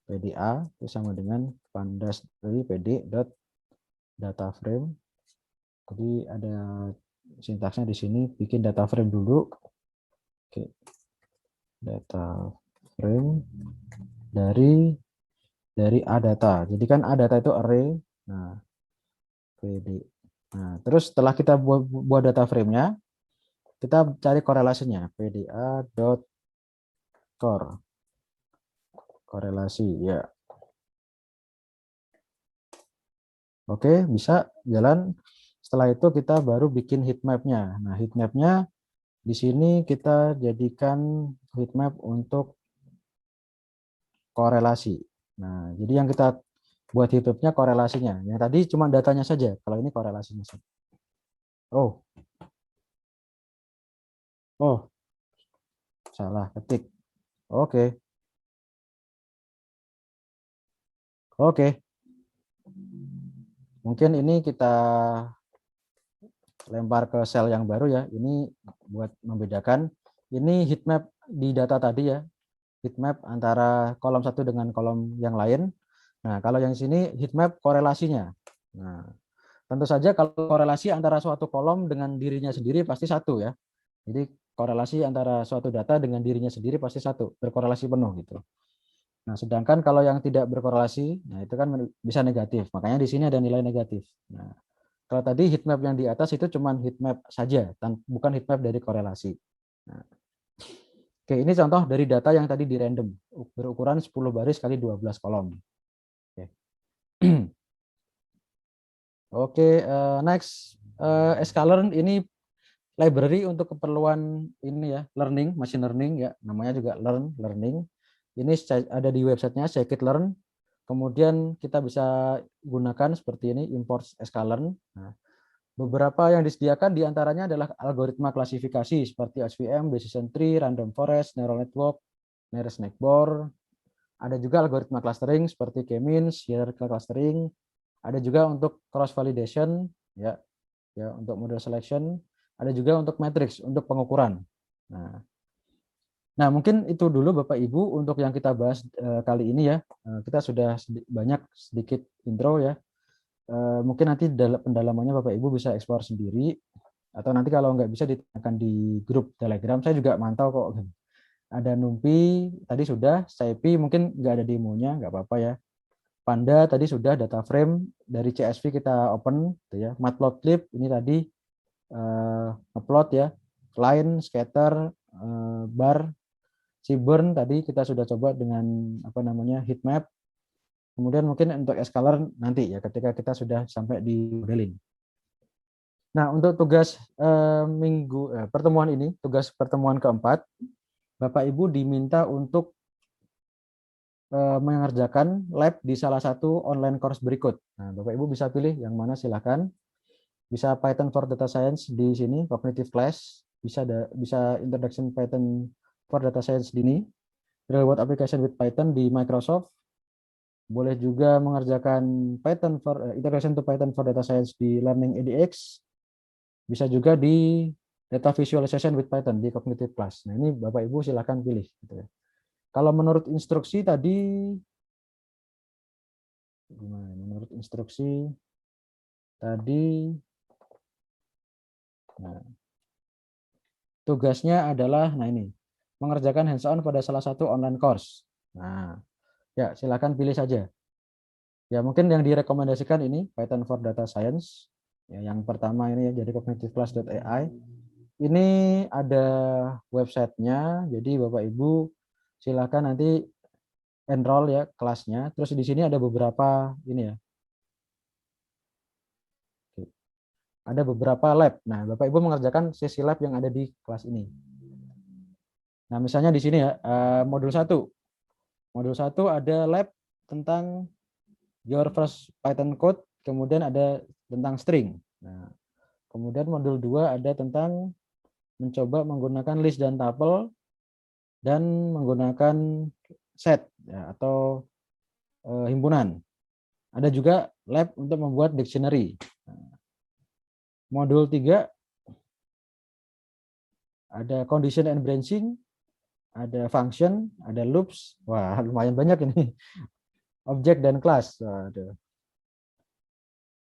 [SPEAKER 1] PDA itu sama dengan pandas dari PD dot data frame. Jadi ada sintaksnya di sini, bikin data frame dulu. Oke. Data frame dari data. Jadi kan data itu array. Nah, PD. Nah, terus setelah kita buat data frame-nya, kita cari korelasinya. PDA dot core. Korelasi ya. Oke, bisa jalan. Setelah itu kita baru bikin heat map-nya. Nah, heat map-nya di sini kita jadikan heat map untuk korelasi. Nah, jadi yang kita buat heat map-nya korelasinya. Yang tadi cuma datanya saja. Kalau ini korelasinya saja. Oh, salah ketik. Oke. Mungkin ini kita lempar ke sel yang baru ya. Ini buat membedakan. Ini heat map di data tadi ya. Heat map antara kolom satu dengan kolom yang lain. Nah, kalau yang sini heat map korelasinya. Nah, tentu saja kalau korelasi antara suatu kolom dengan dirinya sendiri pasti satu ya. Jadi korelasi antara suatu data dengan dirinya sendiri pasti satu, berkorelasi penuh gitu. Nah, sedangkan kalau yang tidak berkorelasi, nah itu kan bisa negatif. Makanya di sini ada nilai negatif. Nah, kalau tadi heat map yang di atas itu cuma heat map saja, bukan heat map dari korelasi. Nah, oke, ini contoh dari data yang tadi di random, berukuran 10 baris kali 12 kolom. Oke, oke, next, sklearn ini library untuk keperluan ini ya, learning, machine learning ya, namanya juga learning. Ini ada di websitenya scikit-learn. Kemudian kita bisa gunakan seperti ini, import sklearn. Nah, beberapa yang disediakan diantaranya adalah algoritma klasifikasi seperti SVM, decision tree, random forest, neural network, nearest neighbor, Ada juga algoritma clustering seperti k-means, hierarchical clustering. Ada juga untuk cross validation, ya, untuk model selection. Ada juga untuk matrix, untuk pengukuran. Nah, mungkin itu dulu Bapak Ibu untuk yang kita bahas kali ini ya. Kita sudah banyak sedikit intro ya. Mungkin nanti pendalamannya Bapak Ibu bisa eksplor sendiri. Atau nanti kalau nggak bisa ditanyakan di grup Telegram, saya juga mantau kok. Ada NumPy, tadi sudah, SciPy mungkin nggak ada demonya, nggak apa-apa ya. Panda tadi sudah, data frame dari CSV kita open, gitu ya. Matplotlib ini tadi upload ya, line, scatter, bar, Seaborn tadi kita sudah coba dengan heatmap. Kemudian mungkin untuk scalar nanti ya ketika kita sudah sampai di modeling. Nah, untuk tugas pertemuan ini, tugas pertemuan keempat, Bapak Ibu diminta untuk mengerjakan lab di salah satu online course berikut. Nah, Bapak Ibu bisa pilih yang mana silakan. Bisa Python for Data Science di sini, Cognitive Class, bisa Introduction Python for Data Science di ini, Real World Application with Python di Microsoft. Boleh juga mengerjakan Python for Introduction to Python for Data Science di Learning EDX. Bisa juga di Data Visualization with Python di Cognitive Class. Nah, ini Bapak Ibu silakan pilih. Gitu ya. Kalau menurut instruksi tadi, gimana? Menurut instruksi tadi, nah, tugasnya adalah, nah ini, mengerjakan hands-on pada salah satu online course. Nah, ya silakan pilih saja. Ya mungkin yang direkomendasikan ini Python for Data Science. Ya, yang pertama ini ya, jadi cognitiveclass.ai. Ini ada websitenya, jadi Bapak Ibu silakan nanti enroll ya kelasnya. Terus di sini ada beberapa ini ya. Ada beberapa lab. Nah, Bapak Ibu mengerjakan sesi lab yang ada di kelas ini. Nah, misalnya di sini ya, modul 1. Modul 1 ada lab tentang your first Python code, kemudian ada tentang string. Nah, kemudian modul 2 ada tentang mencoba menggunakan list dan tuple dan menggunakan set ya, atau himpunan. Ada juga lab untuk membuat dictionary. Nah, modul 3 ada condition and branching, ada function, ada loops. Wah, lumayan banyak ini. Objek dan kelas. Waduh.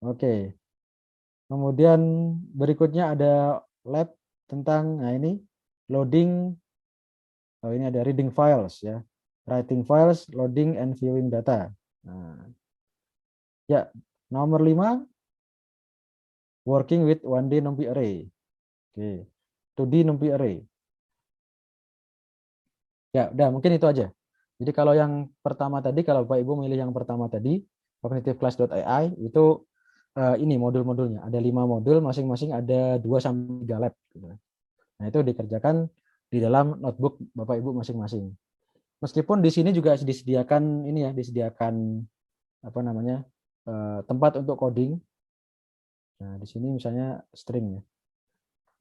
[SPEAKER 1] Oke. Kemudian berikutnya ada lab tentang, nah ini loading. Oh, ini ada reading files ya, writing files, loading and viewing data. Nah, ya, nomor 5 working with 1D NumPy array. Oke. 2D NumPy array. Ya, udah mungkin itu aja. Jadi kalau yang pertama tadi, kalau Bapak Ibu milih yang pertama tadi, cognitiveclass.ai itu ini modul-modulnya. Ada 5 modul, masing-masing ada 2-3 lab. Nah, itu dikerjakan di dalam notebook Bapak Ibu masing-masing. Meskipun di sini juga disediakan ini ya, disediakan tempat untuk coding. Nah, di sini misalnya string ya.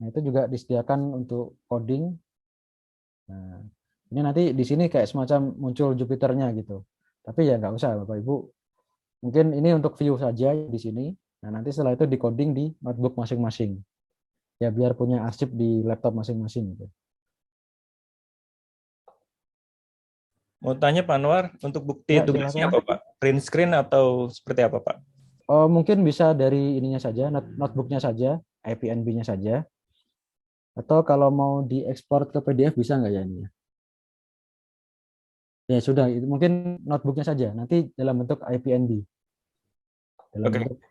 [SPEAKER 1] Nah, itu juga disediakan untuk coding. Nah, ini nanti di sini kayak semacam muncul Jupyternya gitu. Tapi ya nggak usah Bapak Ibu. Mungkin ini untuk view saja di sini. Nah, nanti setelah itu di coding di notebook masing-masing. Ya biar punya arsip di laptop masing-masing gitu.
[SPEAKER 6] Mau tanya Pak Anwar, untuk bukti
[SPEAKER 1] Ya,
[SPEAKER 6] tugasnya
[SPEAKER 1] silakan.
[SPEAKER 6] apa Pak? Print screen atau seperti apa Pak?
[SPEAKER 1] Oh, mungkin bisa dari ininya saja, notebooknya saja, IPNB-nya saja. Atau kalau mau diekspor ke PDF bisa nggak ya ini? Ya sudah, mungkin notebooknya saja. Nanti dalam bentuk IPNB, dalam bentuk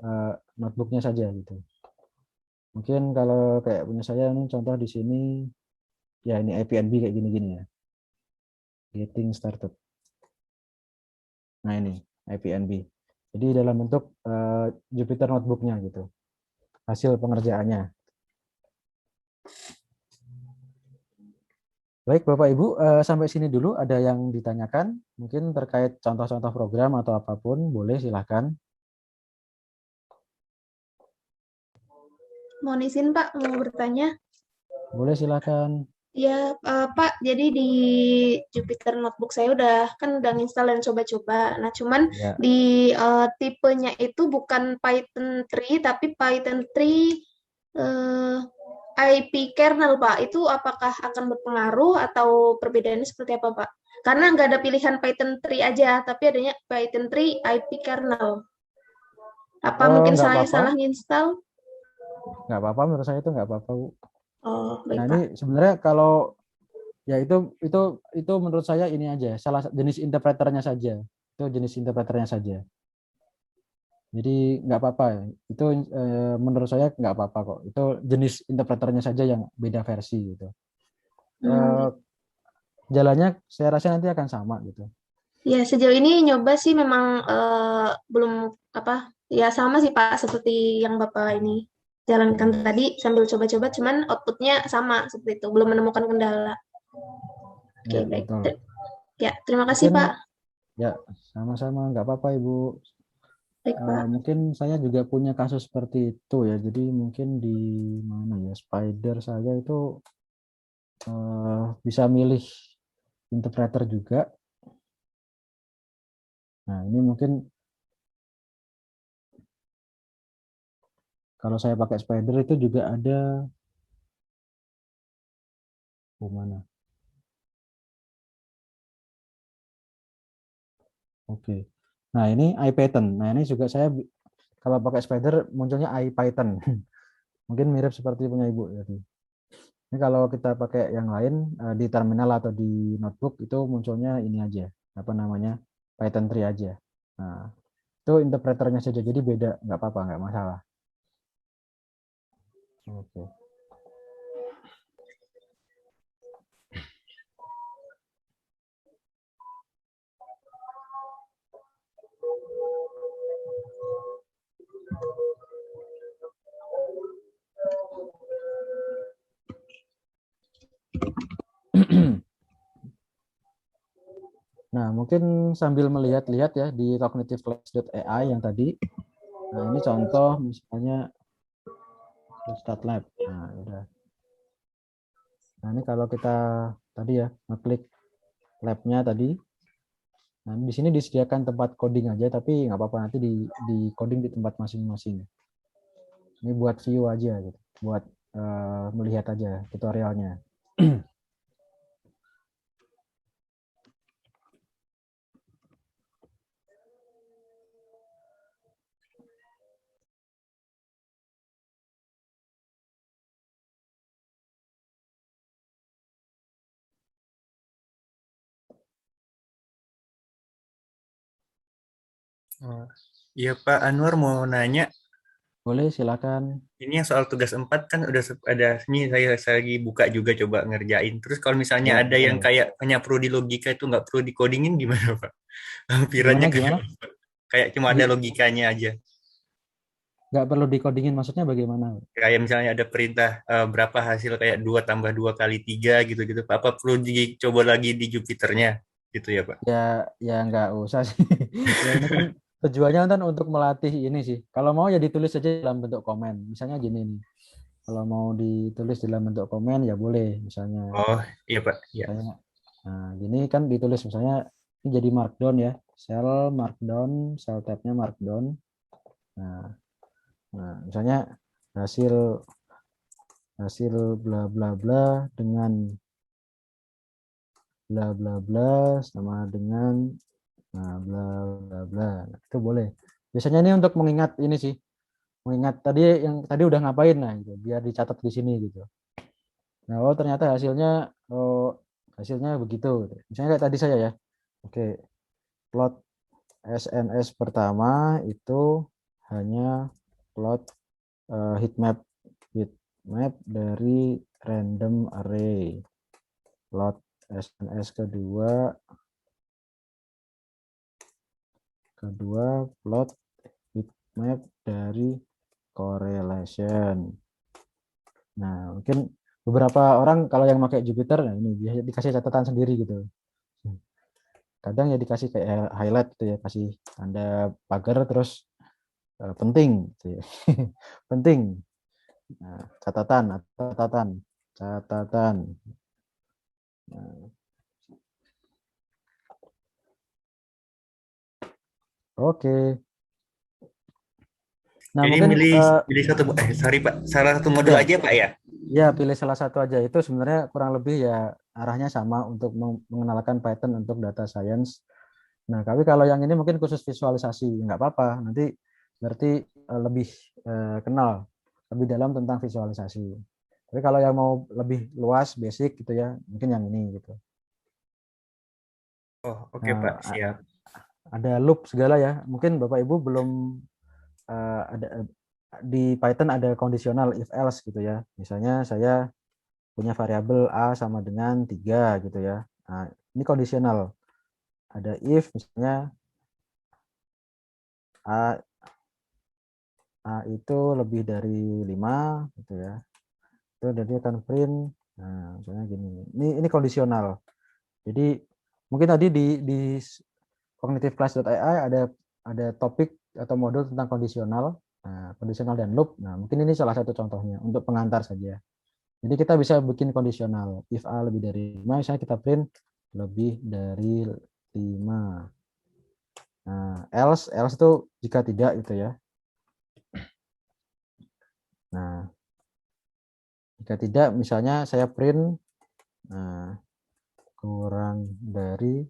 [SPEAKER 1] notebooknya saja gitu. Mungkin kalau kayak punya saya ini contoh di sini, ya ini IPNB kayak gini-gini ya. Getting started. Nah ini IPNB. Jadi dalam bentuk Jupyter notebooknya gitu. Hasil pengerjaannya. Baik Bapak Ibu, sampai sini dulu ada yang ditanyakan, mungkin terkait contoh-contoh program atau apapun, boleh silahkan.
[SPEAKER 7] Mohon izin Pak, mau bertanya.
[SPEAKER 1] Boleh silahkan.
[SPEAKER 7] Ya, Pak, jadi di Jupyter Notebook saya udah install dan coba-coba. Nah, cuman
[SPEAKER 1] Ya.
[SPEAKER 7] di tipenya itu bukan Python 3, tapi Python 3 IP kernel, Pak. Itu apakah akan berpengaruh atau perbedaannya seperti apa, Pak? Karena nggak ada pilihan Python 3 aja, tapi adanya Python 3 IP kernel. Apa mungkin
[SPEAKER 1] Nggak
[SPEAKER 7] saya
[SPEAKER 1] apa-apa,
[SPEAKER 7] salah install?
[SPEAKER 1] nggak apa-apa. Menurut saya itu nggak apa-apa, Bu.
[SPEAKER 7] Oh,
[SPEAKER 1] Nah,
[SPEAKER 7] baik,
[SPEAKER 1] ini
[SPEAKER 7] Pak.
[SPEAKER 1] sebenarnya kalau ya itu menurut saya ini aja, salah jenis interpreternya saja. Itu jenis interpreternya saja. Jadi nggak apa-apa. Itu menurut saya nggak apa-apa kok. Itu jenis interpreternya saja yang beda versi gitu. Jalannya saya rasa nanti akan sama gitu.
[SPEAKER 7] Ya, sejauh ini nyoba sih memang belum ya sama sih Pak seperti yang Bapak ini jalankan tadi sambil coba-coba, cuman outputnya sama seperti itu, belum menemukan kendala. Oke,
[SPEAKER 1] Ya,
[SPEAKER 7] baik.
[SPEAKER 1] betul.
[SPEAKER 7] Ya, terima kasih
[SPEAKER 1] Mungkin
[SPEAKER 7] Pak.
[SPEAKER 1] ya sama-sama nggak apa-apa Ibu.
[SPEAKER 7] Baik Pak.
[SPEAKER 1] Mungkin saya juga punya kasus seperti itu ya. Jadi mungkin di mana ya Spider saya itu bisa milih interpreter juga. Nah ini mungkin kalau saya pakai Spider itu juga ada mana? Oke. Nah ini IPython. Nah ini juga saya kalau pakai Spider munculnya IPython. Mungkin mirip seperti punya Ibu tadi. Ini kalau kita pakai yang lain di terminal atau di notebook itu munculnya ini aja, apa namanya Python 3 aja. Nah itu interpreternya saja, jadi beda, nggak apa-apa, nggak masalah. Oke. Nah, mungkin sambil melihat-lihat ya di cognitiveclass.ai yang tadi. Nah, ini contoh misalnya start lab. Nah, udah. Nah, ini kalau kita tadi ya ngeklik labnya tadi. Nah, di sini disediakan tempat coding aja, tapi nggak apa-apa nanti di coding di tempat masing-masing. Ini buat view aja gitu, buat melihat aja tutorialnya.
[SPEAKER 6] Iya Pak Anwar mau nanya,
[SPEAKER 1] Boleh silakan.
[SPEAKER 6] ini yang soal tugas 4 kan udah ada, ini saya lagi buka juga coba ngerjain. Terus kalau misalnya
[SPEAKER 1] Ya,
[SPEAKER 6] ada yang
[SPEAKER 1] boleh.
[SPEAKER 6] kayak hanya perlu di logika itu nggak perlu dikodingin gimana Pak? Lampirannya
[SPEAKER 1] Gimana?
[SPEAKER 6] kayak cuma ada logikanya aja.
[SPEAKER 1] Nggak perlu dikodingin maksudnya bagaimana?
[SPEAKER 6] Kayak misalnya ada perintah berapa hasil kayak 2 tambah 2 kali 3 gitu-gitu. Apa perlu dicoba lagi di Jupiternya gitu ya Pak?
[SPEAKER 1] Ya nggak usah sih. Ya ini kan tujuannya kan untuk melatih ini sih. Kalau mau ya ditulis saja dalam bentuk komen. Misalnya gini nih. Kalau mau ditulis dalam bentuk komen ya boleh. Misalnya
[SPEAKER 6] Oh iya Pak. Iya.
[SPEAKER 1] nah gini kan ditulis misalnya ini jadi markdown ya. Cell markdown, cell tabnya markdown. Nah, misalnya hasil bla bla bla dengan bla bla bla sama dengan bla bla bla. Nah, itu boleh. Biasanya ini untuk mengingat ini sih. Mengingat tadi yang tadi udah ngapain nah gitu, biar dicatat di sini gitu. Nah, ternyata hasilnya begitu. Misalnya kayak tadi saya ya. Oke, plot SNS pertama itu hanya plot heatmap dari random array. Plot SNS kedua plot heatmap dari correlation. Nah, mungkin beberapa orang kalau yang pakai Jupyter, nah ini bisa dikasih catatan sendiri gitu. Kadang ya dikasih kayak highlight gitu ya, kasih tanda pagar terus penting, gitu ya. Penting. Nah, catatan. Nah, oke. Nah,
[SPEAKER 6] Jadi
[SPEAKER 1] mungkin
[SPEAKER 6] milih satu, sorry Pak, salah satu modul
[SPEAKER 1] ya,
[SPEAKER 6] aja Pak ya?
[SPEAKER 1] ya pilih salah satu aja. Itu sebenarnya kurang lebih ya arahnya sama untuk mengenalkan Python untuk data science. Nah, tapi kalau yang ini mungkin khusus visualisasi, nggak apa-apa. Nanti berarti lebih kenal lebih dalam tentang visualisasi. Tapi kalau yang mau lebih luas, basic gitu ya, mungkin yang ini gitu.
[SPEAKER 6] Oh, oke Pak,
[SPEAKER 1] Nah,
[SPEAKER 6] siap.
[SPEAKER 1] ada loop segala ya. Mungkin Bapak Ibu belum ada di Python ada kondisional if else gitu ya. Misalnya saya punya variabel A sama dengan 3 gitu ya. Nah, ini kondisional. Ada if misalnya A itu lebih dari 5 gitu ya. Itu jadi akan print. Nah, misalnya gini. Ini kondisional. Jadi mungkin tadi di cognitiveclass.ai ada topik atau modul tentang kondisional. Nah, kondisional dan loop. Nah, mungkin ini salah satu contohnya untuk pengantar saja. Jadi kita bisa bikin kondisional. If A lebih dari 5, misalnya kita print lebih dari 5. Nah, else itu jika tidak gitu ya. Nah, jika tidak misalnya saya print kurang dari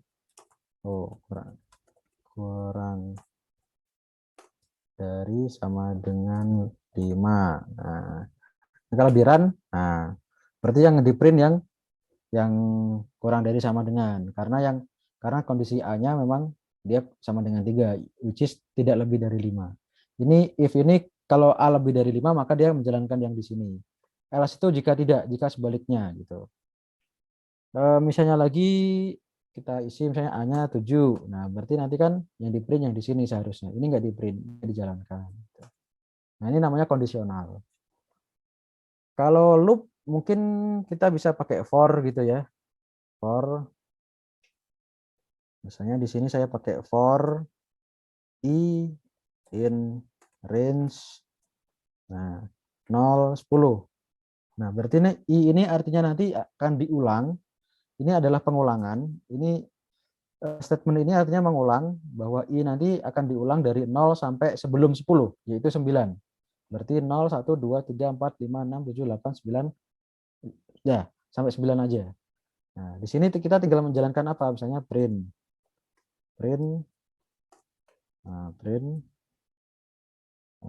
[SPEAKER 1] kurang dari sama dengan 5. Nah, kelebihan, nah berarti yang di print yang kurang dari sama dengan, karena kondisi A-nya memang dia sama dengan 3, which is tidak lebih dari 5. Ini if ini kalau A lebih dari 5 maka dia menjalankan yang di sini. Else itu jika tidak, jika sebaliknya gitu. Misalnya lagi kita isi misalnya A-nya 7. Nah, berarti nanti kan yang di print yang di sini seharusnya. Ini nggak di print, dijalankan. Nah, ini namanya kondisional. Kalau loop mungkin kita bisa pakai for gitu ya. For misalnya di sini saya pakai for i in range 0 10. Nah, berarti i ini artinya nanti akan diulang. Ini adalah pengulangan. Ini statement ini artinya mengulang bahwa i nanti akan diulang dari 0 sampai sebelum 10, yaitu 9. Berarti 0 1 2 3 4 5 6 7 8 9 ya, sampai 9 aja. Nah, di sini kita tinggal menjalankan apa? Misalnya print. Nah, print.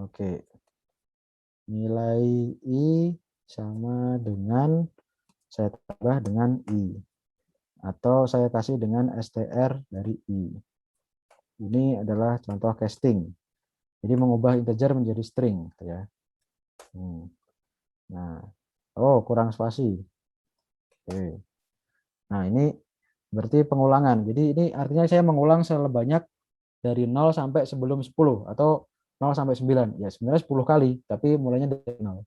[SPEAKER 1] Oke. Nilai i sama dengan saya tambah dengan i. Atau saya kasih dengan str dari i. Ini adalah contoh casting. Jadi mengubah integer menjadi string ya. Nah, kurang spasi. Oke. Nah, ini berarti pengulangan. Jadi ini artinya saya mengulang sebanyak dari 0 sampai sebelum 10 atau 0 sampai 9. Ya, sebenarnya 10 kali, tapi mulainya dari 0.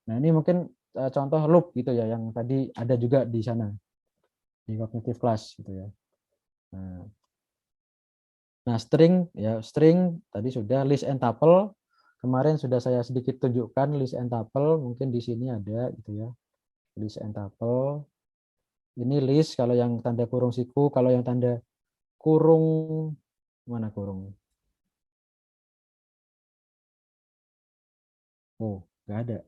[SPEAKER 1] Nah, ini mungkin contoh loop gitu ya yang tadi ada juga di sana di cognitive class gitu ya. Nah, string tadi sudah, list and tuple kemarin sudah saya sedikit tunjukkan list and tuple, mungkin di sini ada gitu ya. List and tuple. Ini list kalau yang tanda kurung siku, kalau yang tanda kurung mana kurung? Oh, nggak ada.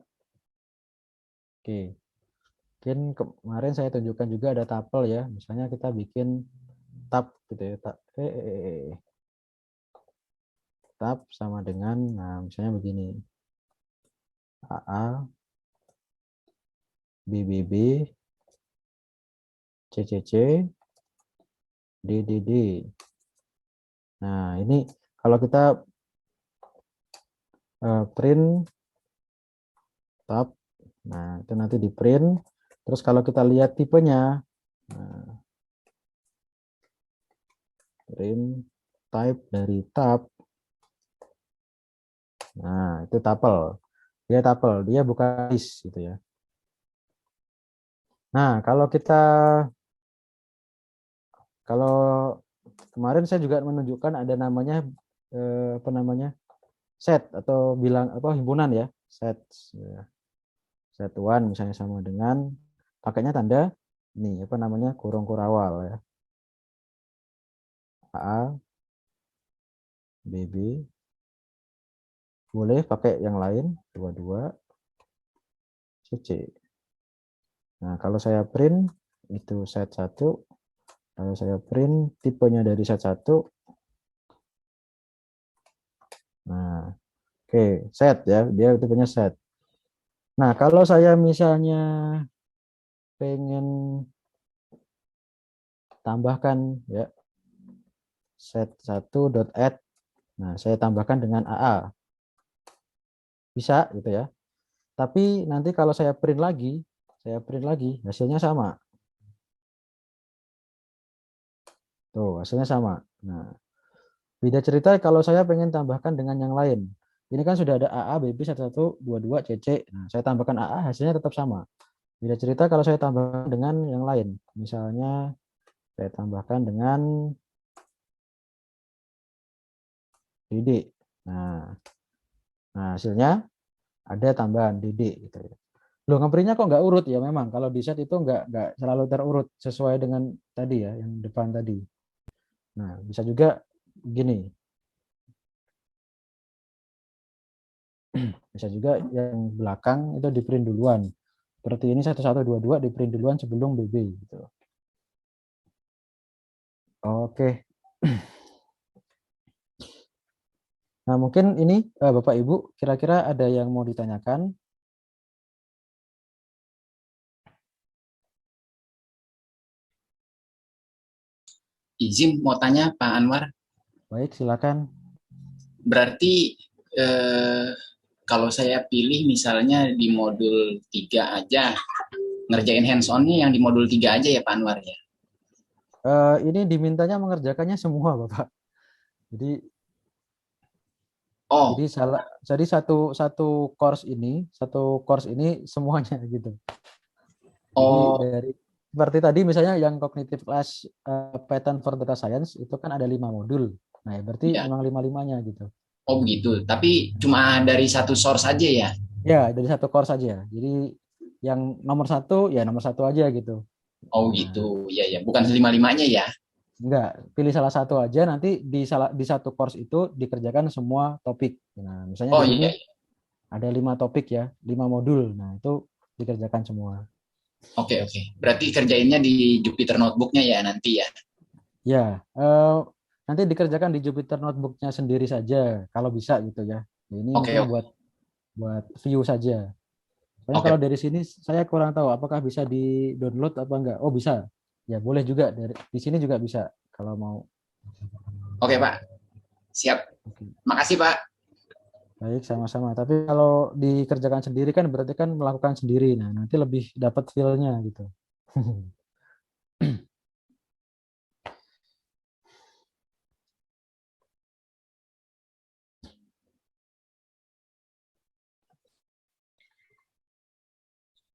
[SPEAKER 1] Oke. Mungkin kemarin saya tunjukkan juga ada tuple ya. Misalnya kita bikin tab gitu ya. Tab sama dengan, nah misalnya begini. AA, BBB, CCC, DDD. Nah, ini kalau kita print tab, nah itu nanti di print. Terus kalau kita lihat tipenya, print type dari tab. Nah, itu tuple. Dia bukan list gitu ya. Nah, kalau kemarin saya juga menunjukkan ada namanya set atau himpunan ya, set one misalnya sama dengan pakainya tanda ini apa namanya kurung kurawal ya. AA, BB, boleh pakai yang lain 22, CC. Nah, kalau saya print itu set 1, kalau saya print tipenya dari set 1. Nah, oke, set ya, dia tipenya set. Nah, kalau saya misalnya pengen tambahkan ya set 1.add. Nah, saya tambahkan dengan AA. Bisa gitu ya. Tapi nanti kalau saya print lagi hasilnya sama. Tuh, hasilnya sama. Nah, beda cerita kalau saya pengen tambahkan dengan yang lain. Ini kan sudah ada AA, BB 1122, CC. Nah, saya tambahkan AA, hasilnya tetap sama. Beda cerita kalau saya tambahkan dengan yang lain. Misalnya saya tambahkan dengan DD. Nah, hasilnya ada tambahan DD gitu ya. Loh, ngeprintnya kok nggak urut ya? Memang kalau di set itu nggak selalu terurut sesuai dengan tadi ya, yang depan tadi. Nah, bisa juga gini. Bisa juga yang belakang itu di print duluan. Seperti ini 1122 di print duluan sebelum BB gitu. Oke. Nah, mungkin ini Bapak Ibu kira-kira ada yang mau ditanyakan?
[SPEAKER 3] Izin mau tanya Pak Anwar,
[SPEAKER 1] Baik, silakan.
[SPEAKER 3] berarti kalau saya pilih misalnya di modul 3 aja, ngerjain hands-on-nya yang di modul 3 aja ya Pak Anwar ya?
[SPEAKER 1] Ini dimintanya mengerjakannya semua, Bapak. Jadi
[SPEAKER 3] Oh,
[SPEAKER 1] jadi satu course ini semuanya gitu. Jadi
[SPEAKER 3] oh,
[SPEAKER 1] dari seperti tadi misalnya yang cognitive class pattern for data science itu kan ada 5 modul. Nah, ya berarti
[SPEAKER 3] ya.
[SPEAKER 1] memang 5-5-nya gitu.
[SPEAKER 3] Oh begitu. Tapi cuma dari satu source aja ya?
[SPEAKER 1] Ya, dari satu course saja. Jadi yang nomor satu ya nomor satu aja gitu.
[SPEAKER 3] Oh
[SPEAKER 1] Nah,
[SPEAKER 3] gitu. Ya ya. Bukan lima-limanya ya?
[SPEAKER 1] enggak, pilih salah satu aja nanti di satu course itu dikerjakan semua topik. Nah, misalnya
[SPEAKER 3] Oh
[SPEAKER 1] di sini
[SPEAKER 3] iya.
[SPEAKER 1] ada 5 topik ya, 5 modul. Nah, itu dikerjakan semua.
[SPEAKER 3] Oke oke. Berarti kerjainnya di Jupyter Notebook-nya ya nanti ya?
[SPEAKER 1] Ya, nanti dikerjakan di Jupyter Notebook-nya sendiri saja kalau bisa gitu ya. Ini
[SPEAKER 3] Oke
[SPEAKER 1] mungkin
[SPEAKER 3] oke.
[SPEAKER 1] buat view saja. Soalnya
[SPEAKER 3] Oke
[SPEAKER 1] kalau dari sini saya kurang tahu apakah bisa di-download apa enggak. Oh, bisa. Ya, boleh juga di sini juga bisa kalau mau.
[SPEAKER 3] oke Pak. Siap.
[SPEAKER 1] Oke.
[SPEAKER 3] Makasih Pak.
[SPEAKER 1] Baik, sama-sama. Tapi kalau dikerjakan sendiri kan berarti kan melakukan sendiri. Nah, nanti lebih dapat feel-nya gitu.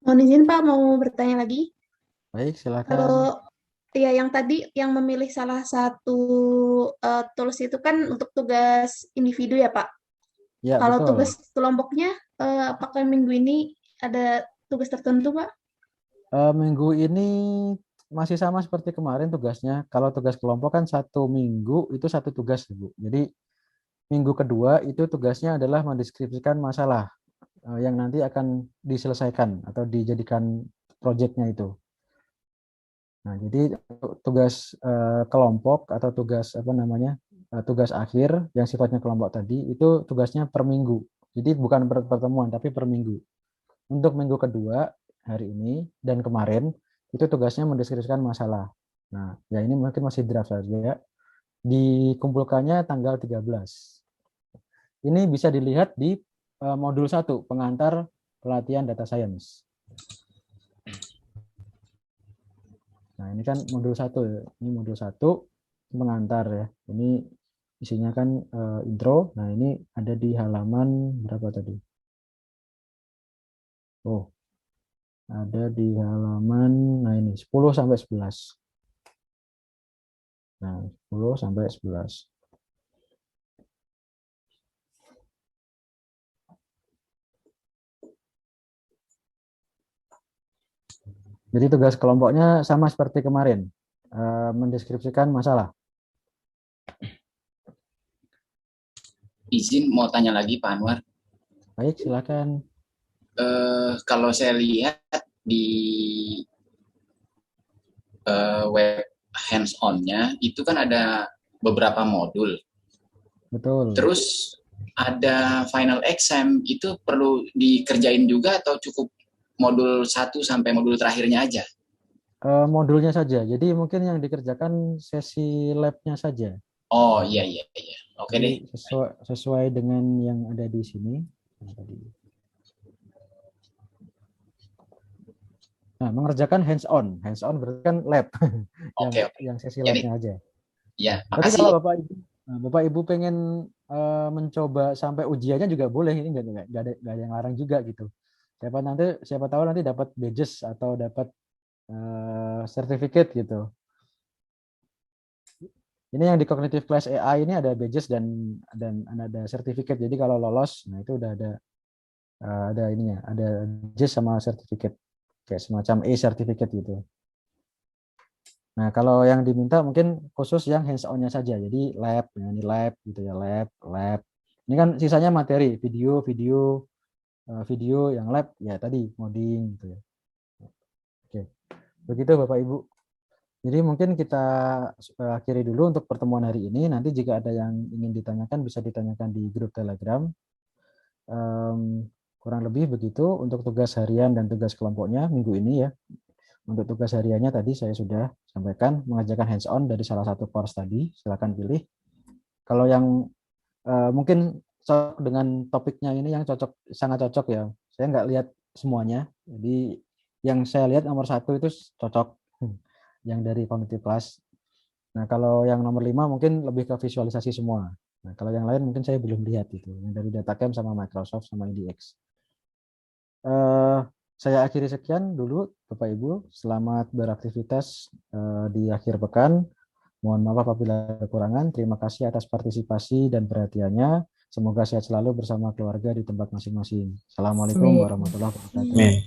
[SPEAKER 7] Mohon izin Pak, mau bertanya lagi.
[SPEAKER 1] Baik, silakan.
[SPEAKER 7] Kalau ya yang tadi yang memilih salah satu tools itu kan untuk tugas individu ya Pak.
[SPEAKER 1] Ya,
[SPEAKER 7] Kalau
[SPEAKER 1] betul.
[SPEAKER 7] tugas kelompoknya, apakah minggu ini ada tugas tertentu Pak?
[SPEAKER 1] Minggu ini masih sama seperti kemarin tugasnya. Kalau tugas kelompok kan 1 minggu itu 1 tugas, Bu. Jadi minggu kedua itu tugasnya adalah mendeskripsikan masalah yang nanti akan diselesaikan atau dijadikan proyeknya itu. Nah, jadi tugas kelompok atau tugas apa namanya tugas akhir yang sifatnya kelompok tadi itu tugasnya per minggu. Jadi bukan per pertemuan tapi per minggu. Untuk minggu kedua hari ini dan kemarin itu tugasnya mendeskripsikan masalah. Nah, ya ini mungkin masih draft saja. Dikumpulkannya tanggal 13. Ini bisa dilihat di modul 1 pengantar pelatihan data science. Nah, ini kan modul 1 ya. Ini modul 1 pengantar ya. Ini isinya kan intro. Nah, ini ada di halaman berapa tadi? Oh, ada di halaman nah ini 10 sampai 11. Nah, 10 sampai 11. Jadi tugas kelompoknya sama seperti kemarin, mendeskripsikan masalah.
[SPEAKER 3] Izin mau tanya lagi Pak Anwar.
[SPEAKER 1] Baik, silakan.
[SPEAKER 3] Kalau saya lihat di web hands-on-nya itu kan ada beberapa modul.
[SPEAKER 1] Betul.
[SPEAKER 3] Terus ada final exam, itu perlu dikerjain juga atau cukup modul 1 sampai modul terakhirnya aja?
[SPEAKER 1] Modulnya saja. Jadi mungkin yang dikerjakan sesi lab-nya saja.
[SPEAKER 3] Oh iya. Oke deh.
[SPEAKER 1] Jadi sesuai dengan yang ada di sini. Nah, mengerjakan hands-on. Hands-on berarti kan lab.
[SPEAKER 3] Oke.
[SPEAKER 1] Yang sesi
[SPEAKER 3] Jadi,
[SPEAKER 1] labnya aja.
[SPEAKER 3] ya,
[SPEAKER 1] Tapi
[SPEAKER 3] makasih.
[SPEAKER 1] kalau Bapak Ibu pengen mencoba sampai ujiannya juga boleh. Ini nggak ada yang larang juga gitu. Siapa tahu nanti dapat badges atau dapat sertifikat gitu. Ini yang di Cognitive Class AI ini ada badges dan ada sertifikat. Jadi kalau lolos, nah itu udah ada ininya, ada badges sama sertifikat, kayak semacam e-sertifikat gitu. Nah kalau yang diminta mungkin khusus yang hands-on-nya saja. Jadi lab, ya, ini lab gitu ya, lab. Ini kan sisanya materi, video yang lab ya tadi coding gitu ya. Oke, begitu Bapak Ibu. Jadi mungkin kita akhiri dulu untuk pertemuan hari ini. Nanti jika ada yang ingin ditanyakan bisa ditanyakan di grup Telegram. Kurang lebih begitu untuk tugas harian dan tugas kelompoknya minggu ini ya. Untuk tugas hariannya tadi saya sudah sampaikan mengerjakan hands-on dari salah satu course tadi. Silakan pilih. Kalau yang mungkin cocok dengan topiknya ini yang sangat cocok ya. Saya nggak lihat semuanya. Jadi yang saya lihat nomor 1 itu cocok. Yang dari Cognitive Class. Nah, kalau yang nomor 5 mungkin lebih ke visualisasi semua. Nah, kalau yang lain mungkin saya belum lihat itu. Yang dari DataCamp sama Microsoft sama IDX. Saya akhiri sekian dulu Bapak Ibu. Selamat beraktivitas di akhir pekan. Mohon maaf apabila ada kekurangan. Terima kasih atas partisipasi dan perhatiannya. Semoga sehat selalu bersama keluarga di tempat masing-masing. Assalamualaikum warahmatullahi wabarakatuh.